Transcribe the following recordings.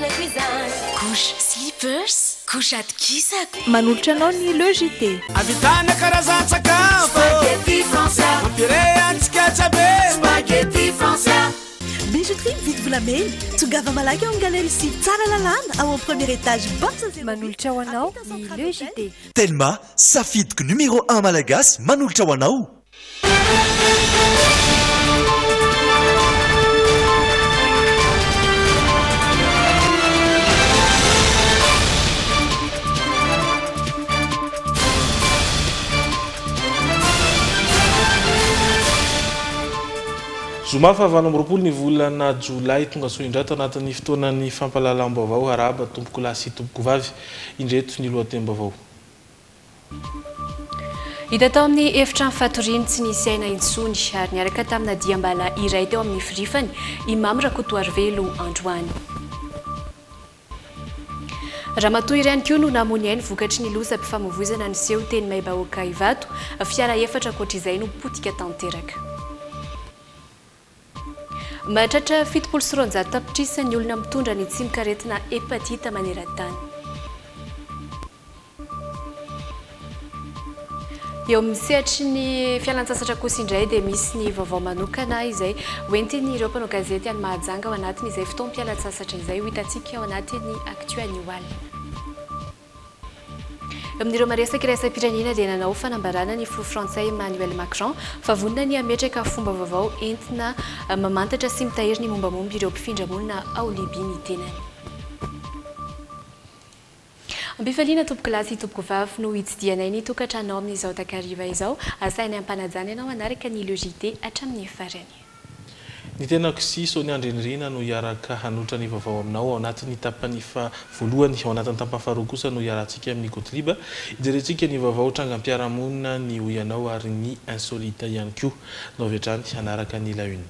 zanako izany couche slippers couche atikisaka manolotra anao ny logité avitana karazan-tsakafo spaghetti français mampirehantsika tsabe spaghetti français bijouterie vidy volamena tongava malaky ao galerie sy tsara lalàna ao amin'ny premier étage basa manolotra ho anao ny logité Telma safidyko numéro 1 malagasy manolotra ho anao zoma fa 20 ny volana jolay tonga soindrato anatin'ny fotoanan'ny fampalalam-baovao araba tompoko lahy sy tompoko vavy indreto ny lohatenim-baovao hita tao amin'ny efitra fatoriny tsy nisy aina intsony ary niaraka tamina diambala iray teo amin'ny firifany imam Rakotoarivelo androany ramatoa iray ihany koa no namony ainy vokatry ny losa mpifamoivoizana niseho teny Maibahoaka Ivato fiara efatra ankoatr'izay no potika tanteraka mahatratra 700 tapitrisa ny olona mitondra ny tsimikaretina hepatita maneran-tany eo amin'ny sehatry ny fialan-tsasatra kosa indray dia misy ny vaovao manokana izay hoentiny ireo mpanao gazety any Mahajanga ao anatiny izay fotoam-pialan-tsasatra izay ho hitantsika ao anatiny Actuannual amin'ireo maresaka iraisam-pirenena dia nanao fanambarana ny filoha frantsay Emmanuel Macron fa vonona ny ametraka fomba vaovao entina mamantatra sy mitahiry ny mombamomba ireo mpifindra monina ao Libia ny tenany ambifaliana tompoko lahy sy tompoko vavy no hitsidianay ny tokantranao amin'izao takariva izao asainy ampanajany ianao manaraka ny logité hatramin'ny farany ny tenako sy Sonia Andrenirina no iaraka hanotra ny vaovao aminao ao anatin'ny tapany voalohany ao anatin'ny tapany faharoa kosa no iarahantsika amin'ny Gotliba ijerentsika ny vaovao trangam-piarahamonina ny hoianao ary ny insolita ihany koa no avy hatrany hanaraka ny la une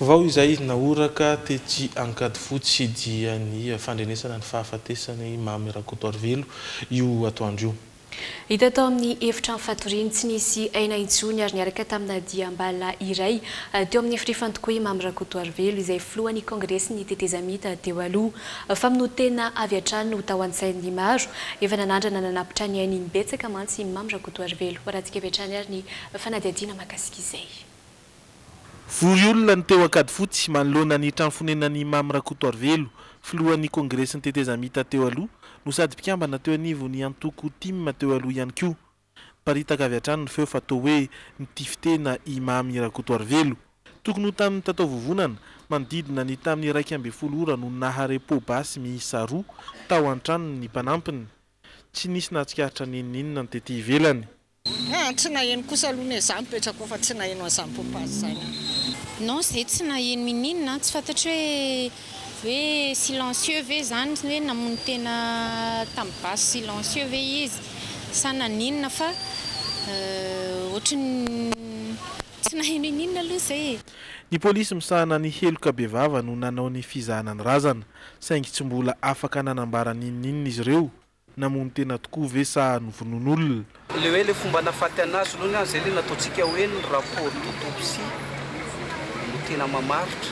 vaovao izay naoraka tetsy ankady fotsy dia ny fandrenesana ny fahafatesany Mamy Rakotoarivelo io atoandro io hita tao amin'ny efitra fatoriny tsy nisy aina intsony ary niaraka tamina diambala iray teo amin'ny firifany tokoa Mamy Rakotoarivelo izay filohan'ny kongresy ny tetezamita teo aloha faminotena avy hatrany no tao an-tsain'ny maro efa nanandrana nanapitra ny ainy betsaka mantsy Mamy Rakotoarivelo rahantsika avy hatrany ary ny fanadihadiana mahakasika izay vory olona ny teo ankady fotsy manoloana ny trano fonenan'ny Mamy Rakotoarivelo filohan'ny kongresy ny tetezamita teo aloha no sady mpikambana teo anivo ny antoko tim teo aloha ihany koa paritaka avy hatrany ny feo fatao hoe nitifitena i Mamy Rakotoarivelo tokony ho tamin'ny tatao vovonana manodidina ny tamin'ny 1.12 ora no naharepo basy miisa 2 tao an-trano ny mpanampiny tsy nisy nahatsikaritra ninninona ny tety ivelany tsy naheno kosa aloha izany mipetraka fa tsy naheno an'izany popazy zany non zay tsy naheno mininona tsy fantatry hoe silencieux ve zany hoe namono tena tamin'ny basy silencieux ve izy sa naninona fa ohatrany tsy naheno ininona aloha zay ny polisy misahana ny heloka bevava no nanao ny fizahanany razana saingy tsy mbola afaka nanambara ninninona izy ireo namono tena tokoa ve sa novonon'olona le hoe le fomba nafaty anazy aloha zay le nataontsika hoe ny rapport d'autopsie no tena mamaritra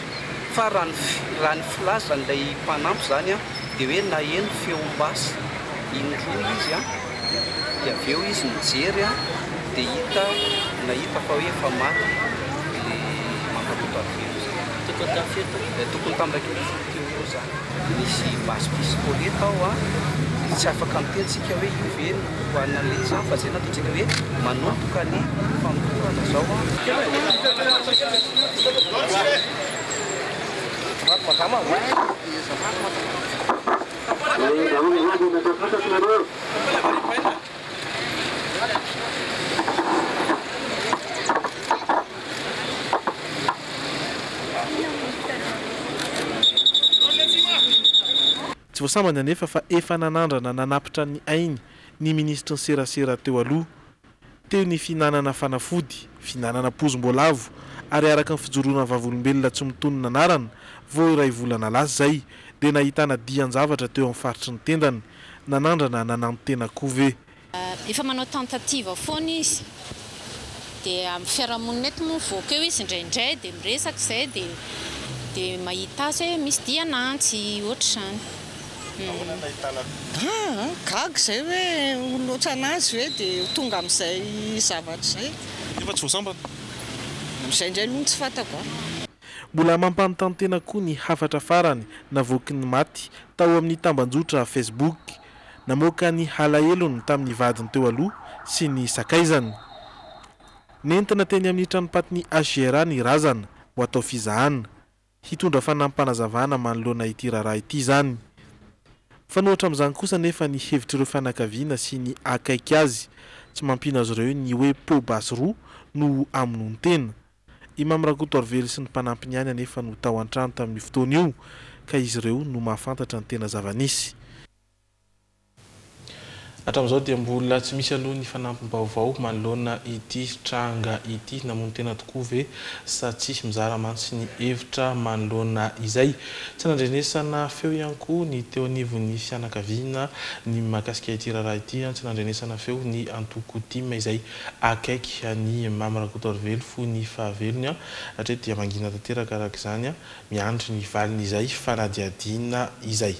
fa raha ny filaza n'ilay mpanampy zany dia hoe naheno feom-basy indroa izy dia avy eo izy mijery dia nahita fa hoe efa maty le Mamy tokony tamin'iraiky teo eo zany misy basy pistolet ao tsy afaka mitentsika hoe io ve hoanina le zany fa zay nataontsika hoe manomboka ny famorana zao tsy voasambany anefa fa efa nanandrana nanapitra ny ainy ny ministra ny serasera teo aloha teo ny finanana fanafody finanana pozom-boalavo ary araka ny fijoroana vavolombelona tsy mitonona anarana vao iray volana lasa zay dia nahitana dian-javatra teo amin'ny faritry ny tendany nanandrana nanano tena koa ve Efa manao tentative foana izy dia amin'ny fiarahamonina eto moa voaka eo izy indraindray dia miresaka izay dia mahita azy hoe misy dianantsy ohatr'izany. Gaga izay hoe oloatra anazy hoe dia tonga amin'izay zavatra izay. Efa tsy voasambatra. Izay indray aloha tsy fantako. Mbola mampanontany tena koa ny hafatra farany navoaky ny maty tao amin'ny tambanjotra Facebook. Namoaka ny halahelony tamin'ny vadiny teo aloha sy ny sakaizany. Nentina teny amin'ny tranopatiny AGRA ny razana ho atao fizahana. Hitondra fanampanazavana manoloana ity raharaha ity izany. Fanohatra amin'izany kosa nefa ny hevitr'ireo fianakaviana sy ny akaiky azy tsy mampino azy ireo ny hoe pobasy roa no amonon tena. Imam Rakotorvely sy ny mpanampiny ihany anefa no tao an-trano tamin'ny fotoana io ka izy ireo no mahafantatra ny tena zava-nisy. Hatramin'izao dia mbola tsy misy aloha ny fanampim-baovao manoloana ity tranga ity namono tena tokoa ve sa tsy mizara mantsy ny hevitra manoloana izay. Tsy nandrenesana feo ihany koa ny teo anivon'ny fianakaviana ny mahakasika ity raharaha ity, tsy nandrenesana feo ny antoko tima izay akaiky ny Mame Rakotorvely fo ny fahavelony hatreto dia mangina tanteraka araka izany miandry ny valiny izay fanadiadiana izay.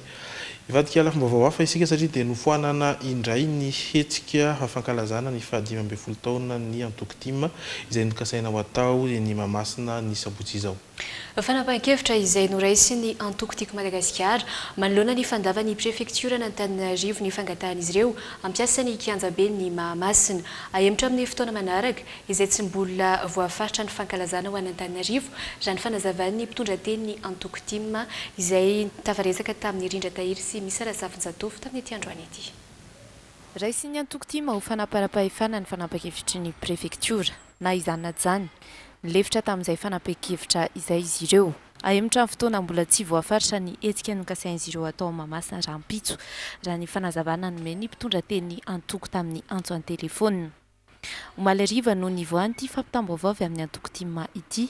Ivadika lafim-baovao hafa isika satria dia nofoanana indray ny hetsika fankalazana ny 15 taona ny antoko tima izay nokasaina ho atao ny Mahamasina ny sabotsy izao. Fanapahan-kevitra izay noraisy ny antoko tiako Madagasikara manoloana ny fandavan'ny prefektura n'Antananarivo ny fangatahan'izy ireo ampiasa ny kianjabe ny Mahamasina ahemitra amin'ny fotoana manaraka izay tsy mbola voafaritra ny fankalazana ho an'Antananarivo raha ny fanazavan'ny mpitondra teny ny antoko tima izay tafaresaka tamin'ny Rindra Tahiry sy Misara Zafinjatofo tamin'ny ity androany ity. Raisy ny antoko tima ho fanaparam-pahefana ny fanapahan-kevitry ny prefektura na izany na zany. Nilefitra tamin'izay fanapahan-kevitra izay izy ireo. Ahemitra amin'ny fotoana mbola tsy voafaritra ny hetsika nokasain'izy ireo atao Mahamasina rahampitso raha ny fanazavana nomeny ny mpitondra teny antoko tamin'ny antso an-telefônina. Omaly hariva no nivoahany ity fampitam-baovao avy amin'ny antoko tima ity.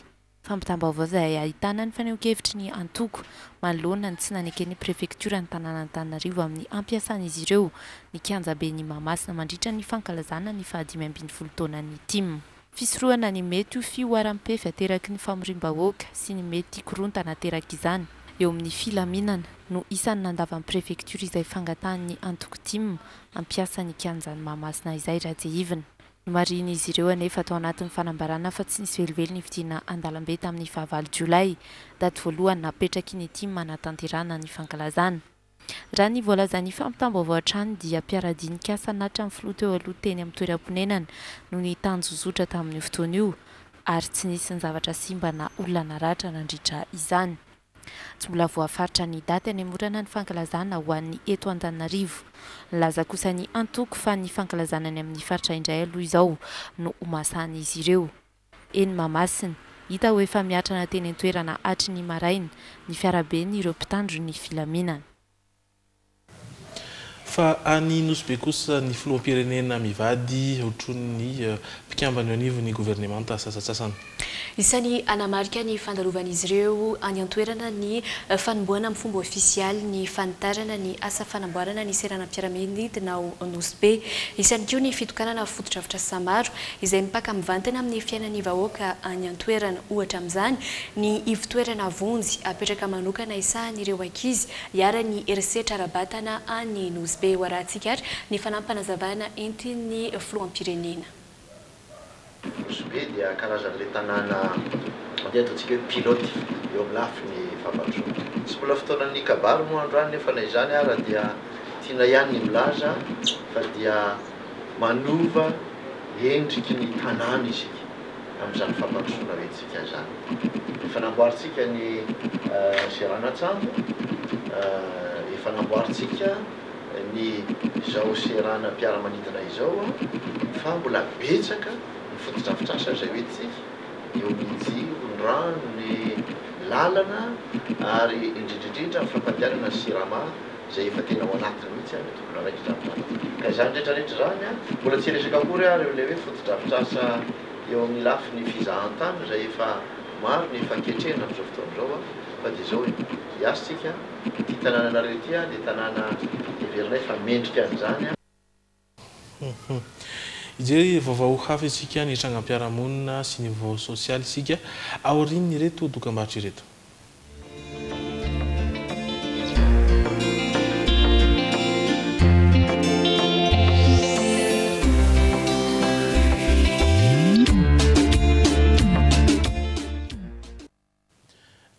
Fampitam-baovao izay ahitana ny faneho-kevitry ny antoko manoloana ny tsy nanaiky ny prefektura ny tanàna Antananarivo amin'ny ampiasan'izy ireo ny kianjabe ny Mahamasina mandritra ny fankalazana ny 15 taonan'ny tima. Fisorohana ny mety ho fioaram-pefy ateraky ny famorim-bahoaka sy ny mety korontana ateraky izany eo amin'ny filaminana no isan'ny nandavan'ny prefektura izay fangatahan'ny antoko tima ampiasa ny kianjan'ny Mahamasina izay raha tsy ivina. Mariny izy ireo anefa atao anatin'ny fanambarana fa tsy nisy velively ny vidiana Andalambe tamin'ny 9 Jolay, daty voalohany napetraky ny tima natanterana ny fankalazana. Raha ny voalazan'ny fampitam-baovao hatrany dia mpiaradinika sanatra amin'ny filoha teo aloha teny amin'ny toeram-ponenana no ny tanjozotra tamin'ny fotoana io ary tsy nisy ny zavatra simba na olona naratra nandritra izany. Tsy mbola voafaritra ny daty hanemorana ny fankalazana ho an'ny eto Antananarivo. Nilaza kosa ny antoko fa ny fankalazana ny amin'ny faritra indray aloha izao no omasan'izy ireo. Eny Mahamasina, hita ho efa miatrana teny an-toerana hatry ny maraina ny fiarabe ny ireo mpitandro ny filaminana. Fa any Nosy be kosa ny filoham-pirenena mivady ohatron'ny mpikambana eo anivon'ny gouvernemanta sasatsasany. Isan'ny anamarika ny fandalovan'izy ireo any an-toerana ny fanomboana amin'ny fomba ofisialy ny fanitarana ny asa fanamboarana ny seranam-piaraminidina ao Nosy be. Isan'ny koa ny fitokanana foto-drafitrasa samaro izay mipaka mivantana amin'ny fiainan'ny vahoaka any an-toerana. Ohatra amin'izany ny ivitoerana vonjy apetraka manokana isahan'ireo ankizy hiara ny erisetra arabatana any Nosy be ho arahantsika ary ny fanampanazavana entin'ny filoham-pirenena. Nosy be dia karazan'ilay tanàna mandeha ataontsika hoe piloty eo amin'ny lafiny fahampandrosoana. Tsy mbola fotoanan'ny kabary moa androany nefa na izany ara dia tiana ihany ny milaza fa dia manova endriky ny tanàna isika amin'izany fahampandrosoana hoentsika zany. Efa namboaritsika ny seranatsambo, efa namboaritsika ny izao serana mpiara-manidina izao fa mbola betsaka foto-drafitrasa izay hoentsika eo amin'ny jiro, ny rano, ny lalana ary indrindrindrindra fampandehanana ny sirama izay efa tena ao anatiny mihitsy ny tokony araikitra amin'izany. Ka izany rehetrarehetra zany mbola tsy resaka akory ary ilay hoe foto-drafitrasa eo amin'ny lafiny fizahan-tany izay efa maro ny efa ankehitrehina amin'izao fotoana izao fa dia izao hiasitsika ity tanàna anareo ity dia tanàna heverina efa mendrika an'izany. Ijery vaovao hafa isika ny trangam-piarahamonina sy ny vaovao sosialy isika aorian'ny ireto dokam-barotra ireto.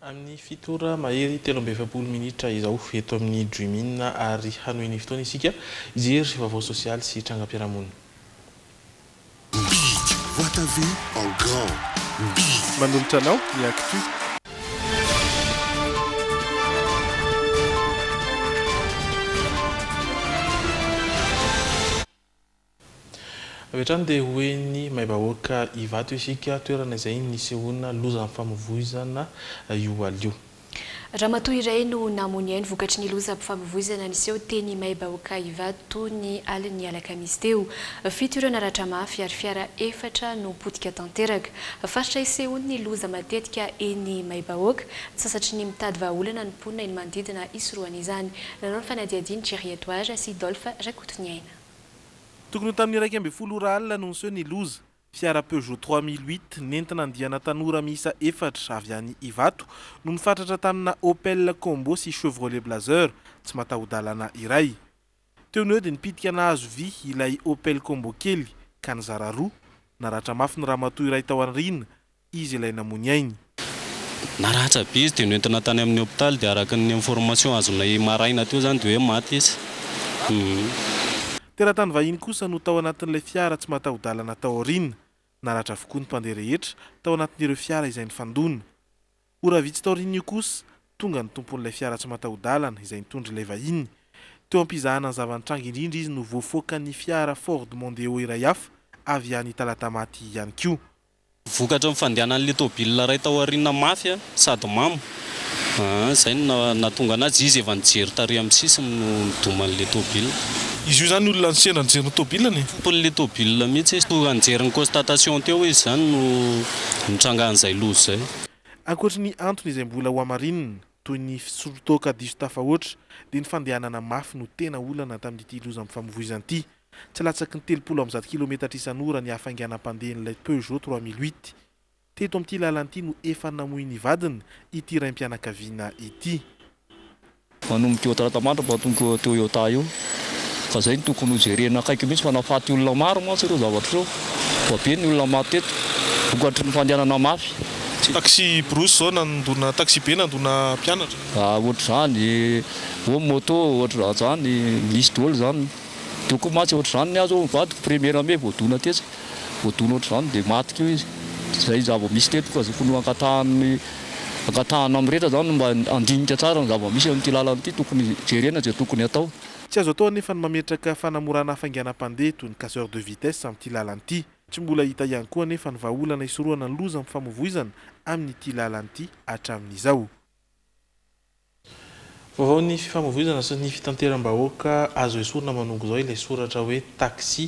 Amin'ny fitora mahery 13 minitra izao eto amin'ny Dreamina ary hanohiny fotoana isika ijery vaovao sosialy sy trangam-piarahamonina. Vois ta vie en grand. Manolotra anao ny actu. Avetrany dia hoe ny maim-bahoaka Ivato isika toerana izay nisehoana loza amin'ny famovoizana io alio. Ramatoa iray no namony ainy vokatry ny loza ampifamovoizana niseho teny maim-bahoaka Ivato ny aliny alakamisy teo. Fito ireo naratra mafy ary fiara efatra no potika tanteraka. Faritra isehoany ny loza matetika eny maim-bahoaka sasatry ny mitady vahaolana ny mponina eny manodidina isoroana izany. Nanao ny fanadihadiany Thierry Etoage sy Dolphe Rakotoniaina. Tokony tamin'ny 12 alina no niseho ny loza. Fiara Peugeot 3008 nentina andiana tanora miisa efatra avy any Ivato no nifatratra tamina Opel Combo sy Chevrolet Blazer tsy mataho-dalana iray. Teo ny eo dia nipitika nahazo vy ilay Opel Combo kely ka nizara roa naratra mafy ny ramatoa iray tao aoriana izy ilay namony ainy. Naratra be izy dia nentina tany amin'ny hôpitaly dia araka ny information azonay maraina teo zany dia hoe maty izy. Teratany vahiny kosa no tao anatin'ilay fiara tsy mataho-dalana tao aoriana. Naratra avokoa ny mpandeha rehetra tao anatin'ireo fiara izay nifandona. Ora vitsy tao aoriana io kosa tonga ny tompon'ilay fiara tsy mataho-dalana izay nitondra ilay vahiny. Teo ampizahana ny zava-nitranga indrindra izy no voafoaka ny fiara Ford Mondeo iray hafa avy any Talatamaty ihany koa. Vokatra ny fandehanan'ilay tômôbila iray tao aoriana mafy sady mamo. Zay nahatonga anazy izy efa nijery tary amin'ny sisiny no nidoman'ilay tômôbila. Izy io zany olona nisena nijery ny tômôbilany? Tompon'ilay tômôbila mihitsy izy tonga nijery ny constatation teo izy zany no nitrangan'izay loza zay. Ankoatra ny antony izay mbola ho amarinina toy ny fisorotôka diso tafahoatra dia ny fandehanana mafy no tena olana tamin'ity loza amin'ny famovoizana ity. Tsy latsaky ny 30 kilometatra isan'ora ny hafainganam-pandehan'ilay Peugeot 3008. Teto amin'ity lalana no efa namoy ny vadiny ity raim-pianakaviana ity. Manomboka eo Talatamaty matomboka teo Toyota io. Fa zay tokony ho jerena akaiky mihitsy fa nahafaty olona maro mantsy ireo zavatra ireo. Be ny olona maty teto vokatry ny fandehanana mafy. Taxi brousse zao nandona taxi be nandona mpianatra. Ohatra zany o moto ohatra zany misy daholo zany. Tokony matsy ohatra zany ny azo vadiko première me voadona tetsy. Voadona ohatra zany dia maty keo izy. Zay zava-misy teto fa tokony ankatahana amin'ny rehetra zany mba andinika tsara ny zava-misy amin'ity lalana ity tokony jerena izay tokony atao. Tsy azo atao nefa ny mametraka fanamorana hafainganam-pandeha toy ny casseur de vitesse amin'ity lalana ity. Tsy mbola hita ihany koa nefa ny vahaolana isoroana ny loza amin'ny famovoizana amin'ity lalana ity hatramin'izao. Vaovao ny fifamovoizana sy ny fitanteram-bahoaka azo esorina manongo izao ilay soratra hoe taxi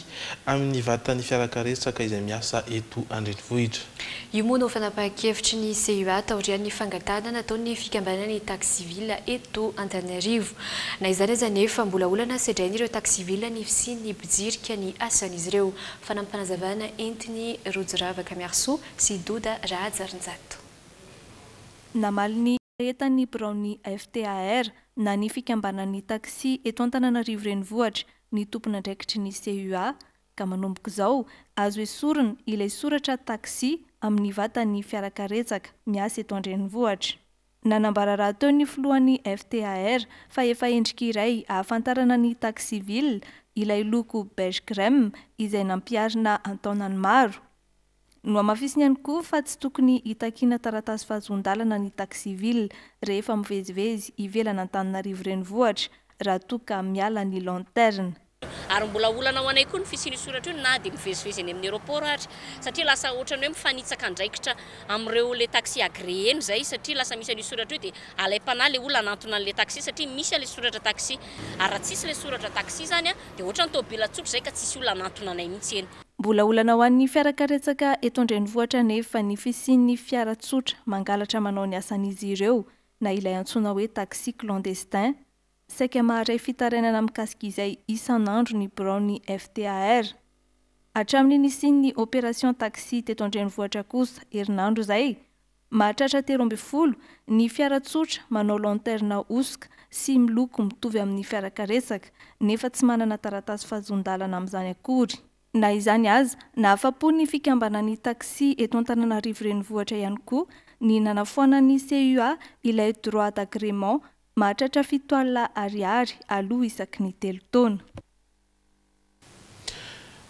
amin'ny vatan'ny fiarakaretsaka izay miasa eto Andrenivohitra. Io moa no fanapahan-kevitry ny CUA taorian'ny fangatana nataon'ny fikambanana taxiville eto Antananarivo. Na izany aza nefa mbola olana sedrain'ireo taxiville ny fisian'ny bijirika ny asan'izy ireo. Fanampanazavana entiny Rojoravaka Miarso sy Doda Rahajarinjato. Namaliny etan'ny biraon'ny FTAR na ny fikambanan'ny taxi eto Antananarivo renivohitra ny tompon'andraikitry ny CUA ka manomboka izao azo esorina ilay soratra taxi amin'ny vatan'ny fiarakaretsaka miasa eto Andrenivohitra. Nanambara raha teo ny filohan'ny FTAR fa efa endrika iray ahafantarana ny taxiville ilay loko beige crème izay nampiarina antaonany maro. No amafisiny ihany koa fa tsy tokony hitakiana taratasy fahazon-dalana ny taxiville rehefa mivezivezy ivelana Antananarivo renivohitra raha toa ka miala ny lanterne. Ary mbola olana ho anay koa ny fisian'ny soratra io na dia mivezivezy any amin'ny aéroport ary satria lasa ohatran'ny hoe mifanitsaka andraikitra amin'ireo le taxi agréé eny zay satria lasa misy an'io soratra io dia alaim-panahy le olona anantona an'le taxi satria misy an'le soratra taxi ary raha tsisy le soratra taxi zany dia ohatran'ny tômôbila tsotra zay ka tsisy olona anantona anay mihitsy eny. Mbola olana ho an'ny fiarakaretsaka eto Andrenivohitra nefa ny fisian'ny fiara tsotra mangalatra manao ny asan'izy ireo na ilay antsoina hoe taxi clandestin saika maharay fitarainana mikasika izay isan'andro ny biraony FTAR. Hatramin'ny nisiany opération taxi teto an-drenivohitra kosa herinandro izay, mahatratra 30 ny fiara tsotra manao lanterna osika sy miloko mitovy amin'ny fiarakaretsaka nefa tsy manana taratasy fahazondalana amin'izany akory. Na izany aza, nahafapo ny fikambanan'ny taxi eto Antananarivo renivohitra ihany koa ny nanafoanan'ny CUA ilay droit d'agrément mahatratra 7 ariary aloha isaky ny 3 taona.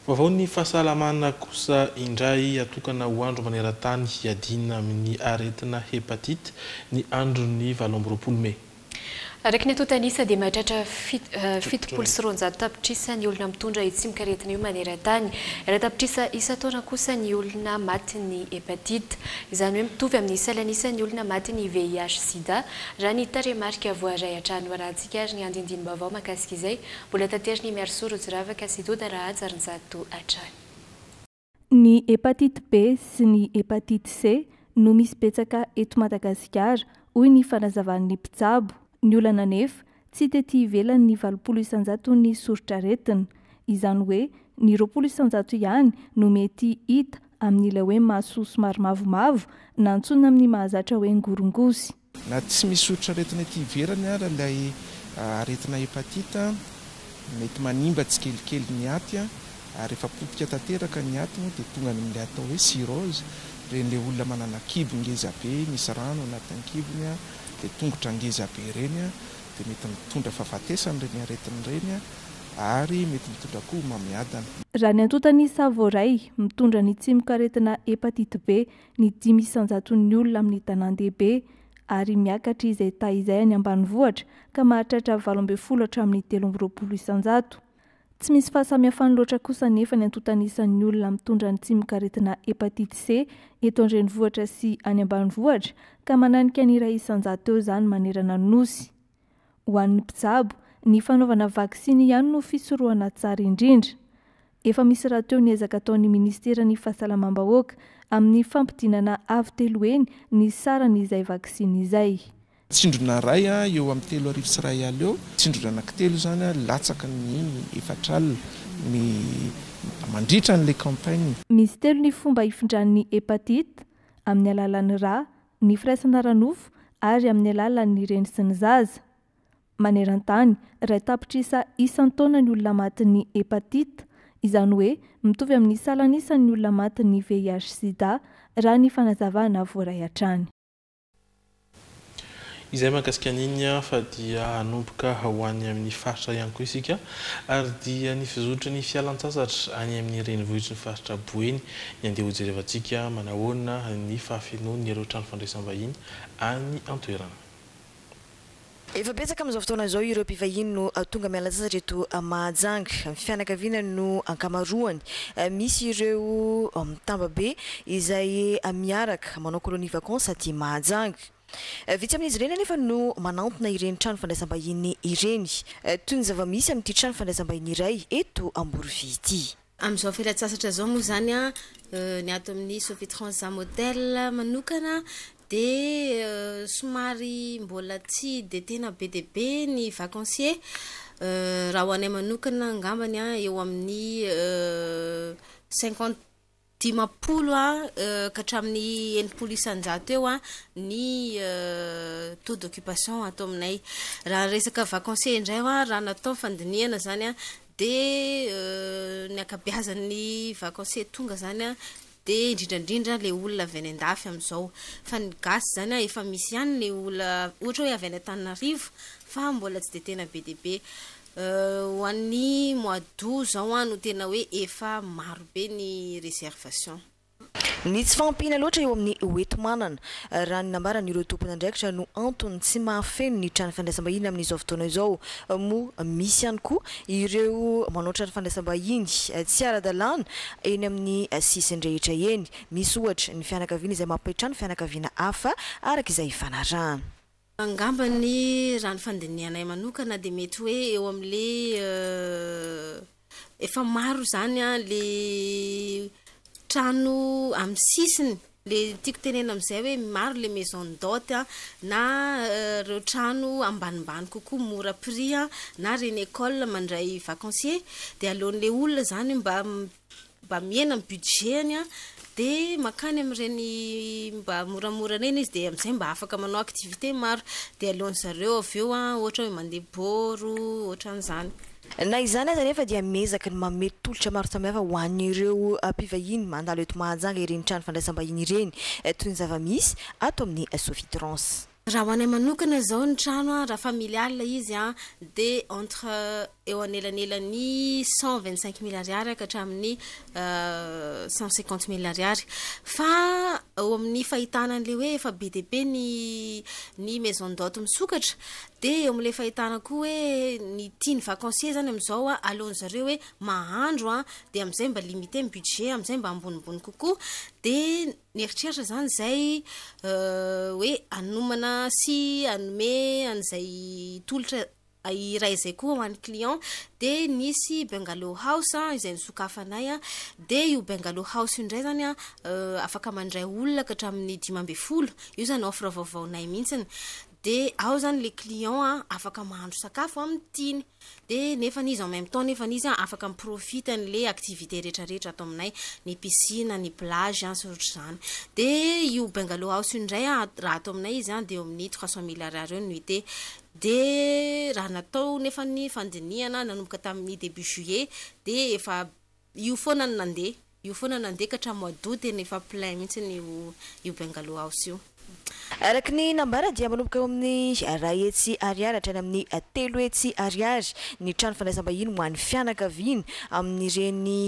Vaovao ny fahasalamana kosa indray atokana ho andro maneran-tany hiadina amin'ny aretina hepatite ny andron'ny 20 Mey. Araka ny atotanisa dia mahatratra 700 tapitrisa ny olona mitondra itsimikaretina io maneran-tany. Raha tapitrisa isa-taona kosa ny olona maty ny hepatite. Izany hoe mitovy amin'ny salanisa ny olona maty ny VIH sida. Raha ny tarehimarika voaray hatrany warahantsika ary ny andindiny-baovao mahakasika izay, mbola tateriny miarso rojiravaka sy Doda Rahajarinjato hatrany. Ny hepatite B sy ny hepatite C no misy betsaka eto Madagasikara, hoy ny fanazavan'ny mpitsabo. Ny olana nefa tsy tety ivelany ny 20 isanjato ny soritra aretina. Izany hoe ny 20 isanjato ihany no mety hita amin'ilay hoe maso somary mavomavo na antsoina amin'ny mahazatra hoe ngorongosy. Na tsy misy soritra aretina ety ivelany ary ilay aretina hepatita mety manimba tsikelikely ny aty ary rehefa potika tanteraka ny aty moa dia tonga amin'ilay atao hoe cirrhose. Ren'ilay olona manana kibo ngeza be, misy rano anatin'ny kibony dia tongotra ngeza be ireny dia mety mitondra fahafatesany ireny aretina ireny ary mety mitondra koa mamiadana. Raha ny antotany Savoray mitondra ny tsimikaretina hepatite B ny 5 isanjato ny olona amin'ny tanan-dehibe ary miakatra izay taizay any ambanivohitra ka mahatratra 12 hatramin'ny 13 isanjato. Tsy misy fahasamihafany loatra kosa nefa ny antotanisany olona mitondra ny tsimikaretina hepatite C eto an-drenivohitra sy any ambanivohitra ka mananika ny 1 isanjato eo izany manerana ny nosy. Ho an'ny mpitsabo, ny fanaovana vaksiny ihany no fisorohana tsara indrindra. Efa misy raha teo niezaka ataon'ny Ministeran'ny Fahasalamam-bahoaka amin'ny fampidinana avy telo eny ny saran'izay vaksiny izay. Tsindrona ray eo amin'ny 3 arivo sy 1 alina eo. Tsindrona anankitelo zany latsaka ny 4 alina ny mandritra n'ilay campagne. Misy telo ny fomba ifindran'ny hepatite amin'ny alalan'ny ra, ny firaisana ranofo ary amin'ny alalan'ny reny sy ny zaza. Maneran-tany, raha tapitrisa isan-taona ny olona maty ny hepatite, izany hoe mitovy amin'ny salanisa ny olona maty ny VIH sida raha ny fanazavana voaray hatrany. Izay mahakasika an'iny fa dia hanomboka ho any amin'ny faritra ihany koa isika ary dia ny fizotry ny fialan-tsasatra any amin'ny renivohitry ny faritra Boeny ny andeha hojerevantsika manahoana ny fahafenoan'ny ireo trano fandraisam-bahiny any an-toerana. Efa betsaka amin'izao fotoana izao ireo mpivahiny no tonga miala sasatra eto Mahajanga. Fianakaviana no ankamaroany. Misy ireo Tambabe izay miaraka manao kolonia vakansa aty Mahajanga. Vitsy amin'izy ireny anefa no manantona ireny trano fandraisam-bahiny ireny. Toy ny zava-misy amin'ity trano fandraisam-bahiny iray eto Amborovy ity. Amin'izao fialan-tsasatra izao moa zany ny ato amin'ny Sofitrans modèle manokana dia somary mbola tsy dia tena be dia be ny vacancier. Raha ho anay manokana angambany eo amin'ny 50 ka hatramin'ny 80 isanjato eo ny taux d'occupation atao aminay. Raha resaka vacancier indray raha natao fandiniana zany dia ny akabeazan'ny vacancier tonga zany dia indrindrandrindra le olona avy any andafy amin'izao. Fa ny gasy zany efa misy ihany le olona ohatra hoe avy any Antananarivo fa mbola tsy dia tena be dia be. Ho an'ny mois d'août zao no tena hoe efa maro be ny réservation. Ny tsy fampina loatra eo amin'ny oentomanana raha ny nambaran'ireo tompon'andraikitra no antony tsy mahafeno ny trano fandraisam-bahiny amin'izao fotoana izao. Moa misy ihany koa ireo manao trano fandraisam-bahiny tsy ara-dalàna eny amin'ny sisiny rehetra eny. Misy ohatra ny fianakaviana izay mampitrano fianakaviana hafa araka izay ifanarahana. Angamba ny rano fandinianay manokana dia mety hoe eo amin'le efa maro zany le trano amin'ny sisiny le tiako tenena amin'izay hoe maro le maison d'hôte na reo trano ambanimbany kokoa mora prix na reny école mandray vacancier de aleon'le olona zany mba miena amin'ny budgetny de makany amin'ireny mba moramora reny izy de amin'izay mba afaka manao activité maro de aleon'ny zareo avy eo ohatra hoe mandeha boro ohatran'izany na izany aza nefa dia mezaka ny mamety tolotra maro samihafa ho an'ireo mpivahiny mandalo eto Mahajanga ireny trano fandraisam-bahiny ireny toy ny zava-misy ato amin'ny Sofitrance. Raha ho anay manokana zao ny trano raha familial izy de entre eo anelanelany 125 000 ariary ka hatramin'ny 150 000 ariary fa ao amin'ny fahitana an'le hoe efa be deabe ny maison d'hôte misokatra de eo amin'le fahitana koa hoe ny tiany vacancier zany amin'izao aleon'ny zareo hoe mahandro de amin'izay mba limité ny budget amin'izay mba ambonimbony kokoa de ny eritreritra zany zay hoe anomana sy anome an'izay tolotra iray izay koa ho an'ny client de nisy bungalow house izay nisokafanay de io bungalow house indray zany afaka mandray olona ka hatramin'ny 5 io zany offre vaovaonay mihitsiny de ao zany le client afaka mahandro sakafo amin'ny tiny de nefa izy en même temps nefa izy afaka miprofite an'le activité rehetrarehetra atao aminay ny piscine ny plage sy ohatr'izany de io bungalow house indray raha atao aminay izy de eo amin'ny 300 000 ariary eo nuité de raha natao nefa ny fandinihana nanomboka tamin'ny début juillet de efa io foana nandeha ka hatramin'ny mois d'août nefa plein mihitsy io bungalow house io. Araky ny nambara dia manomboka eo amin'ny 2 ariary hatrany amin'ny 3 ariary ny trano fandraisam-bahiny ho an'ny fianakaviana amin'ireny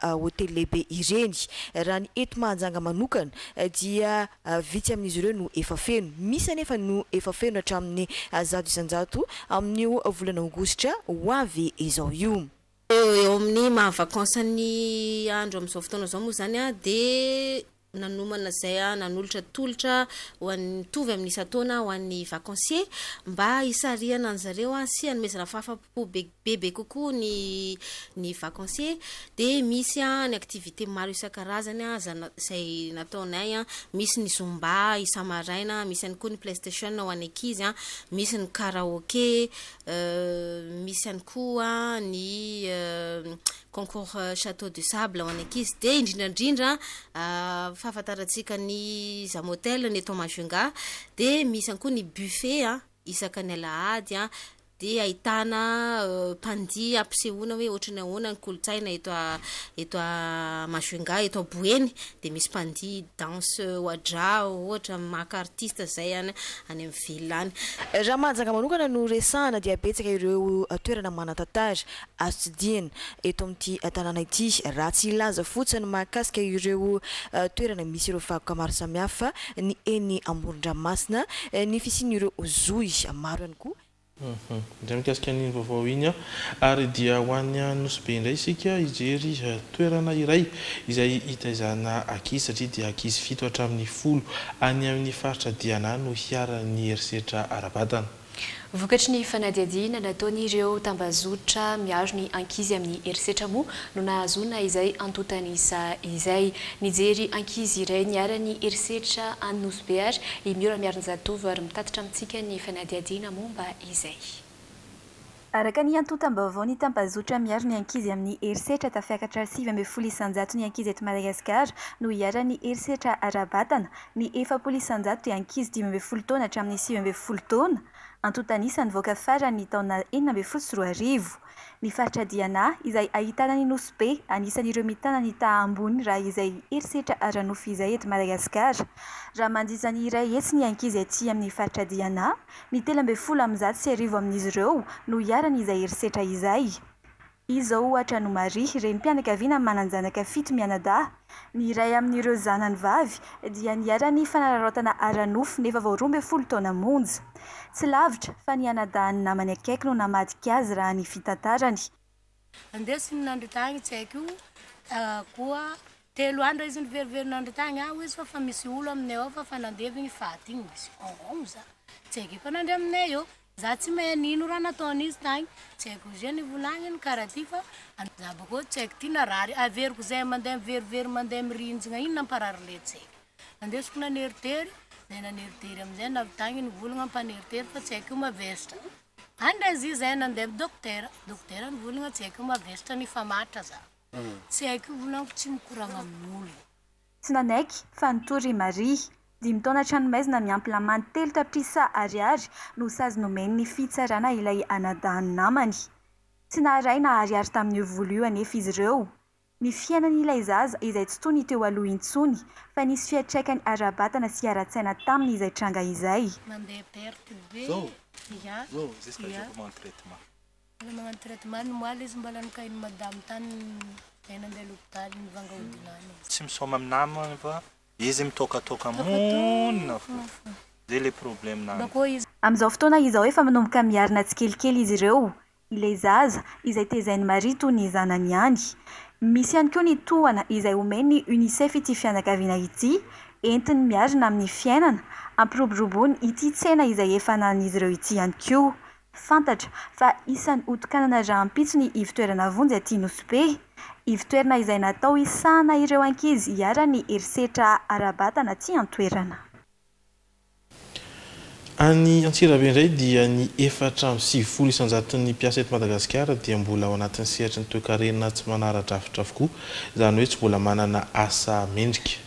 hôtely lehibe ireny. Raha ny eto Mahajanga manokana dia vitsy amin'izy ireo no efa feno, misy anefa no efa feno hatramin'ny 100 amin'io volana aogositra ho avy izao io. Eo amin'ny mahavakansan'ny andro amin'izao fotoana zao moa zany de nanomana zay nanolotra tolotra ho an'ny tovy amin'ny isataona ho an'ny vacancier mba hisariana an'zareo sy anomezana fahafapo bebe kokoa ny vacancier de misy ny activité maro isan-karazany zay nataonay misy ny zumba isamaraina misy any koa ny PlayStation ho an'ny ankizy misy ny karaoké misy any koa ny concours château de sable ho an'ny ankizy de indrindrandrindra fahafantarantsika ny zamotel ny eto Majunga de misy koa ny buffet isaka ny alahady de ahitana pandi ampisehoana hoe ohatrany ahoana ny kolotsaina eto Majunga eto Boeny de misy pandi danse oadra ohatra maka artiste zay any amin'ny ville any. Raha Mahajanga manokana no resahana dia betsaka ireo toerana manan-tantara azo-tsidihana eto amin'ity tanàna ity raha tsy ilaza fotsiny mahakasika ireo toerana misy ireo vakoka maro samihafa ny eny Amoron-dranomasina ny fisian'ireo zoy maro ihany koa. Ndray mikasika ny vaovao iny ary dia ho an'ny Nosy indray isika ijery toerana iray izay hitaizana ankizy satria dia ankizy 7 hatramin'ny 10 any amin'ny faritra Diana no hiarany herisetra ara-batana. Vokatry ny fanadihadiana nataon'ireo tambazotra miaro ny ankizy amin'ny herisetra moa no nahazoana izay antotanisa izay nijery ankizy iray niarany herisetra any Nosy ary miora miariny zatovy ary mitatitra amintsika ny fanadihadiana momba izay. Araka ny antotam-baovao ny tampazotra miaro ny ankizy amin'ny herisetra tafiakatra 7 isanjato ny ankizy eto Madagasikara no hiarany herisetra ara-batana ny 7 isanjato ankizy 12 taona hatramin'ny 15 taona antotanisa nivoaka farany taona 14 ny faritra Diana izay ahitana ny Nosy Be anisan'ireo mitana ny taha ambony raha izay herisetra ara-nofy izay eto Madagasikara. Raha mandizany iray etsy ny ankizy aty amin'ny faritra Diana ny 13 amin'izy ireo no hiarany izay herisetra izay. Izao ohatra no Maria reny mpianakaviana mananjanaka 7 mianadahy ny iray amin'ireo zanany vavy dia niarany fanararaotana ara-nofy nefa vao 12 taona monja. Tsy lavitra fa ny anadahany namany akaiky no namadika azy raha ny fitantarany. Andesiny nandro tagny tsy haiko koa 3 andro izy niveriverynandro tagny izy fa misy olo aminay ao fa nandevigne faty igny misy za tsy haiko fa nandry aminay eo za tsy mahay nino raha nataon'izy tagny tsy haiko izy nivolagniny karaha ty fa za bako tsy haiko ty narary averiko zay mandeha miverivery mandeha mirinjina ino namparary le tsy haiko andesiko naneritery zay naneritery amizay navitagny nivolagna ampaneritery fa tsy haiko mavesatra andrazy zay nandeha dokotera nivolagna tsy haiko mavesatra nifamatra za tsy haiko volagna tsy mikoragna amin'olo tsy nanaiky fa nitory Marie 5 taona tranomaizina miampy lamany telo taprisa ariary no sazy nomeny ny fitsarana ilay anadahany namany tsy naharay na ariary tamin'io vola io anefa izy ireo ny fiainan'ilay zaza izay tsy toy ny teo aloha intsony fa nisy fiantraikany ara-batana sy ara-tsaina taminy izay tranga izay mandeha perte be magnano traitement normal izy mbola nikainy madame tany nandeha l'hôpital nivanga ordinary tsy misoma amin'ny namany fa izy mitokatoka monina zay le problème nany amin'izao fotoana izao efa manomboka miarina tsikelikely izy ireo ilay zaza izay tezainy Marie toy ny zanany ihany misy ihany koa ny tohana izay omeny UNICEF ity fianakaviana ity entiny miarina amin'ny fiainana ampiroboroboany ity tsena izay efa nan'izy ireo ity ihany koa fantatra fa isan'ny otokanana rahampitso ny ivitoerana vonjy aty Nosbe ivitoerana izay natao isahana ireo ankizy hiara ny herisetra ara-batana aty an-toerana any Antsirabe indray dia ny 470 isanjaton'ny mpiasa eto Madagasikara dia mbola ao anatin'ny sehatry ny toe-karena tsy manara-drafitra avokoa izany hoe tsy mbola manana asa mendrika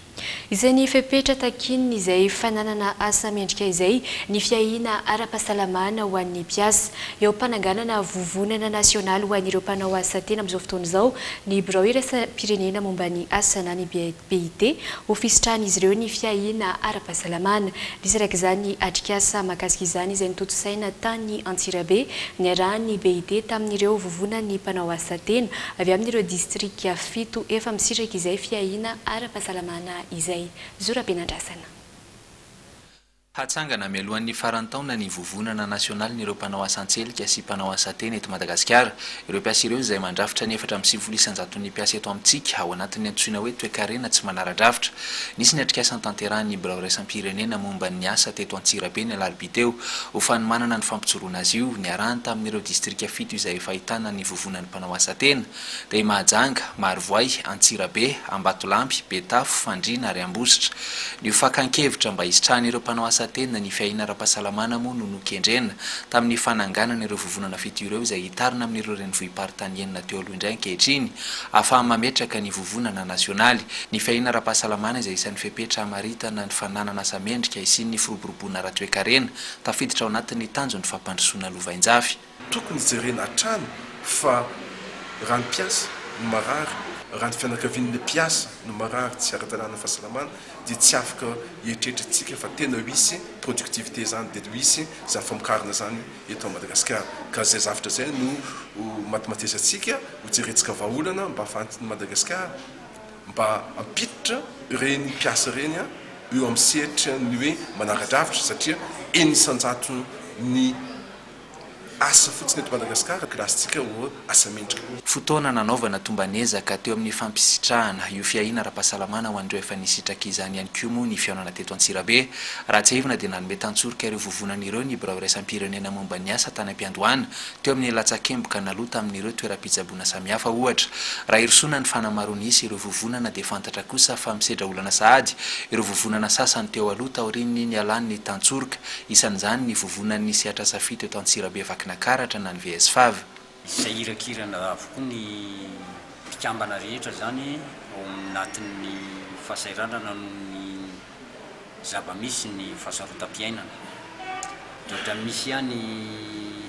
izay ny fepetra takiny izay fananana asa mendrika izay ny fiahina ara-pahasalamana ho an'ny mpiasa eo mpananganana vovonana nasionaly ho an'ireo mpanao asa tena amin'izao fotoana izao ny birao iraisam-pirenena momba ny asana ny BIT ho fisitrahan'izy ireo ny fiahina ara-pahasalamana nisy raiky izany atrikasa mahakasika izany izay nitotosaina tany Antsirabe niarahany BIT tamin'ireo vovonany mpanao asa tena avy amin'ireo distrika 7 efa misiraka izay fiahina ara-pahasalamana izay Zurabenandrasana hatsangana mialohan'ny farantaona ny vovonana nasionaly ny ireo mpanao asa antselika sy mpanao asa tena eto Madagasikara ireo mpiasa ireo izay mandrafitra ny 470 ny mpiasa eto amintsika ao anatin'ny antsoina hoe toe-karena tsy manara-drafitra nisy ny atrikasa tanterahany birao iraisam-pirenena momba ny asa teto Antsirabe ny alarobia teo ho fanomanana ny fampitsorona azy io niarahany tamin'ireo distrika 7 izay efa ahitana ny vovonany mpanao asa tena dia Mahajanga, Marivoay, Antsirabe, Ambatolampy, Betafo, Fandriana ary Ambositra ny fakan-kevitra mba hisitrahan'ireo mpanao asa tena ny fiahina ara-pahasalamana moa no nokendrena tamin'ny fananganana ireo vovonana fito ireo izay hitarina amin'ireo renivohim-paritany teo aloha indray ankehitriny ahafaha mametraka ny vovonana nasionaly ny fiahina ara-pahasalamana izay isan'ny fepetra hamaritana ny fananana asa mendrika isin'ny firoborobona ara-toe-karena tafiditra ao anatin'ny tanjony fampandrosoana lovainjafy tokony jerena hatrany fa raha ny mpiasa no marary raha ny fianakavian'ny mpiasa no marary tsy ara-dalàna fahasalamana dia tsy afaka hieritreritra fa tena hisy productivité zany dia hisy zany famokarana zany eto Madagasikara ka zay zavatra zay no matematesantsika ho jerentsika vahaolana mba ahafahan'ny Madagasikara mba ampiditra reny mpiasa reny eo amin'ny sehatra ny hoe manara-dravitra satria enisanjato ny asa fotsiny eto Madagasikara klasitsika ho asa mendrika fotoana nanaovana tombanezaka teo amin'ny fampisitrahana io fiahina ara-pahasalamana ho an'ireo efa nisitraka izany ihany koa moa ny fihaonana teto Antsirabe raha tsy hevina dia nanome tantsorika ireo vovonan'ireo ny birao iraisam-pirenena momba ny asa tany am-piandohana teo amin'ny latsakemboka nalota amin'ireo toeram-pitsaboana samihafa ohatra raha irisona ny fanamaronisy ireo vovonana dia fantatra kosa fa misedra olana sahady ireo vovonana sasany teo aloha taoriny ny alan'ny tantsorika isan'izany ny vovonan'ny sehatra safito eto Antsirabe karatra na ny VS5 izay irakirana avokoa ny mpikambana rehetra zany ao anatin'ny fahasairanana no ny zava-misy ny fahasarotam-piainana ohatra misy ihany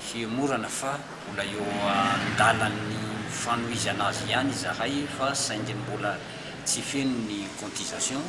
fiemorana fa mbola eo andalan'ny fanohizana azy ihany zahay fa saingy mbola tsy feno ny cotisation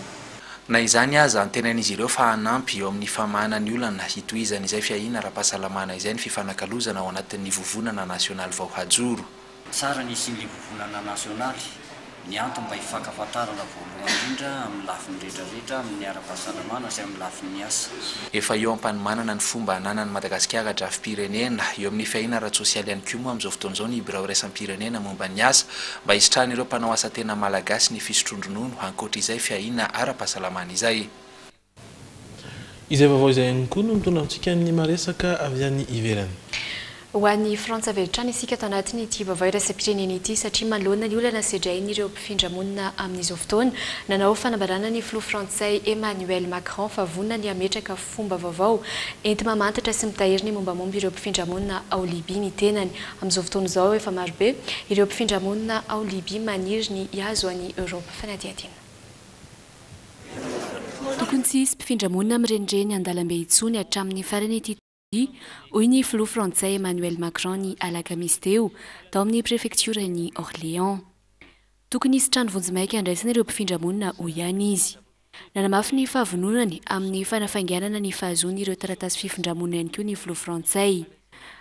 na izany aza antenan'izy ireo fa hanampy eo amin'ny famahanany olana hitohizana izay fiahina ara-pahasalamana izay ny fifanakalozana ao anatin'ny vovonana nasionaly vao hajoro tsara ny isin'le vovonana nasionaly ny antony mba hifankafantarana voalohany indrindra amin'ny lafiny rehetrarehetra amin'ny ara-pahasalamana sy amin'ny lafiny asa efa eo ampanomanana ny fomba hananany Madagasikara drafim-pirenena eo amin'ny fiahina ara-tsosialy ihany koa moa amin'izao fotoan'izao ny birao iraisam-pirenena momba ny asa mba hisitrahan'ireo mpanao asa tena malagasy ny fisotrondronono ankoatra izay fiahina ara-pahasalamana izay izay vaovao izay ihany koa no mitondra antsika ny maresaka avy any ivelany Ho an'ny Frantsa vetrany isika tao anatin'ity vaovao iraisam-pirenena ity satria manoloana ny olana sedrainy ireo mpifindra monina amin'izao fotoana nanao fanambarana ny filoha frantsay Emmanuel Macron fa vonona ny ametraka fomba vaovao enti mamantatra sy mitahiry ny mombamomba ireo mpifindra monina ao Libia ny tenany amin'izao fotoana izao efa marobe ireo mpifindra monina ao Libia maniry ny hiazo an'i Europe fanadihadina. Tokony tsy hisy mpifindra monina mirenireny an-dalambe intsony hatramin'ny farany ity hoy ny filoha frantsay Emmanuel Macron ny alakamisy teo tao amin'ny préfecture ny Orléans. Tokony hisy trano vonjimaika andraisana ireo mpifindra monina ho ihany izy. Nanamafy ny fahavononany amin'ny fanafainganana ny fahazoany ireo taratasy fifindra-monina ihany koa ny filoha frantsay.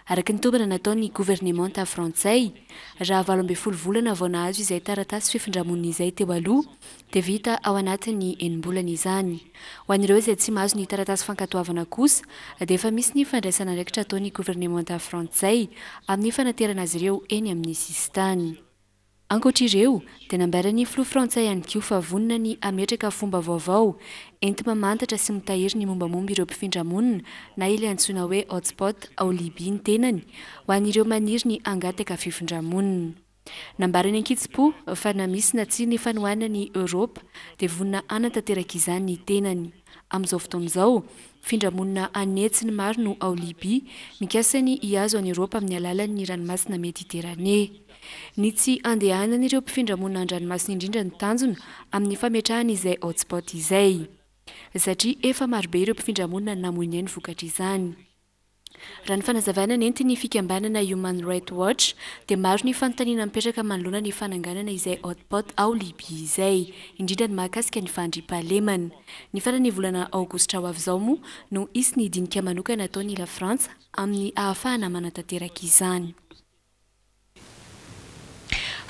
Araka ny tobana nataon'ny gouvernemanta frantsay, raha 12 volana vao nahazo izay taratasy fifindra-monina izay teo aloha dia vita ao anatin'ny 9 bolana izany. Ho an'ireo izay tsy mahazo ny taratasy fankatoavana kosa dia efa misy ny fandraisana andraikitra ataon'ny gouvernemanta frantsay amin'ny fanaterana azy ireo eny amin'ny sistany. Ankoatr'ireo dia nambaran'ny filoha frantsay ihany koa fa vonona ny ametraka fomba vaovao enti mamantatra sy mitahiry ny mombamomba ireo mpifindra monina na ilay antsoina hoe hotspot ao Libia ny tenany ho an'ireo maniry ny angataka fifindra monina. Nambarany ankitsipo fa na misy na tsy ny fanohanana ny Europe dia vonona anatanteraka izany ny tenany. Amin'izao fotoana izao fifindra monina anetsy ny maro no ao Libia mikasa ny hiazo an'i Europe amin'ny alalan'ny ranomasina Mediterranée. Ny tsy andehanana ireo mpifindra monina an-dranomasina indrindra ny tanjona amin'ny fametrahana izay hotspot izay satria efa marobe ireo mpifindra monina namoina ny vokatra izany. Raha ny fanazavana nenty ny fikambanana Human Rights Watch dia maro ny fanontaniana mipetraka manoloana ny fananganana izay hotspot ao Libia izay indrindra ny mahakasika ny fandriampahalemana. Ny farany volana aogositra ho avy izao moa no isy ny dinika manokana ataon'ny la Frantsa amin'ny ahafahana manatanteraka izany.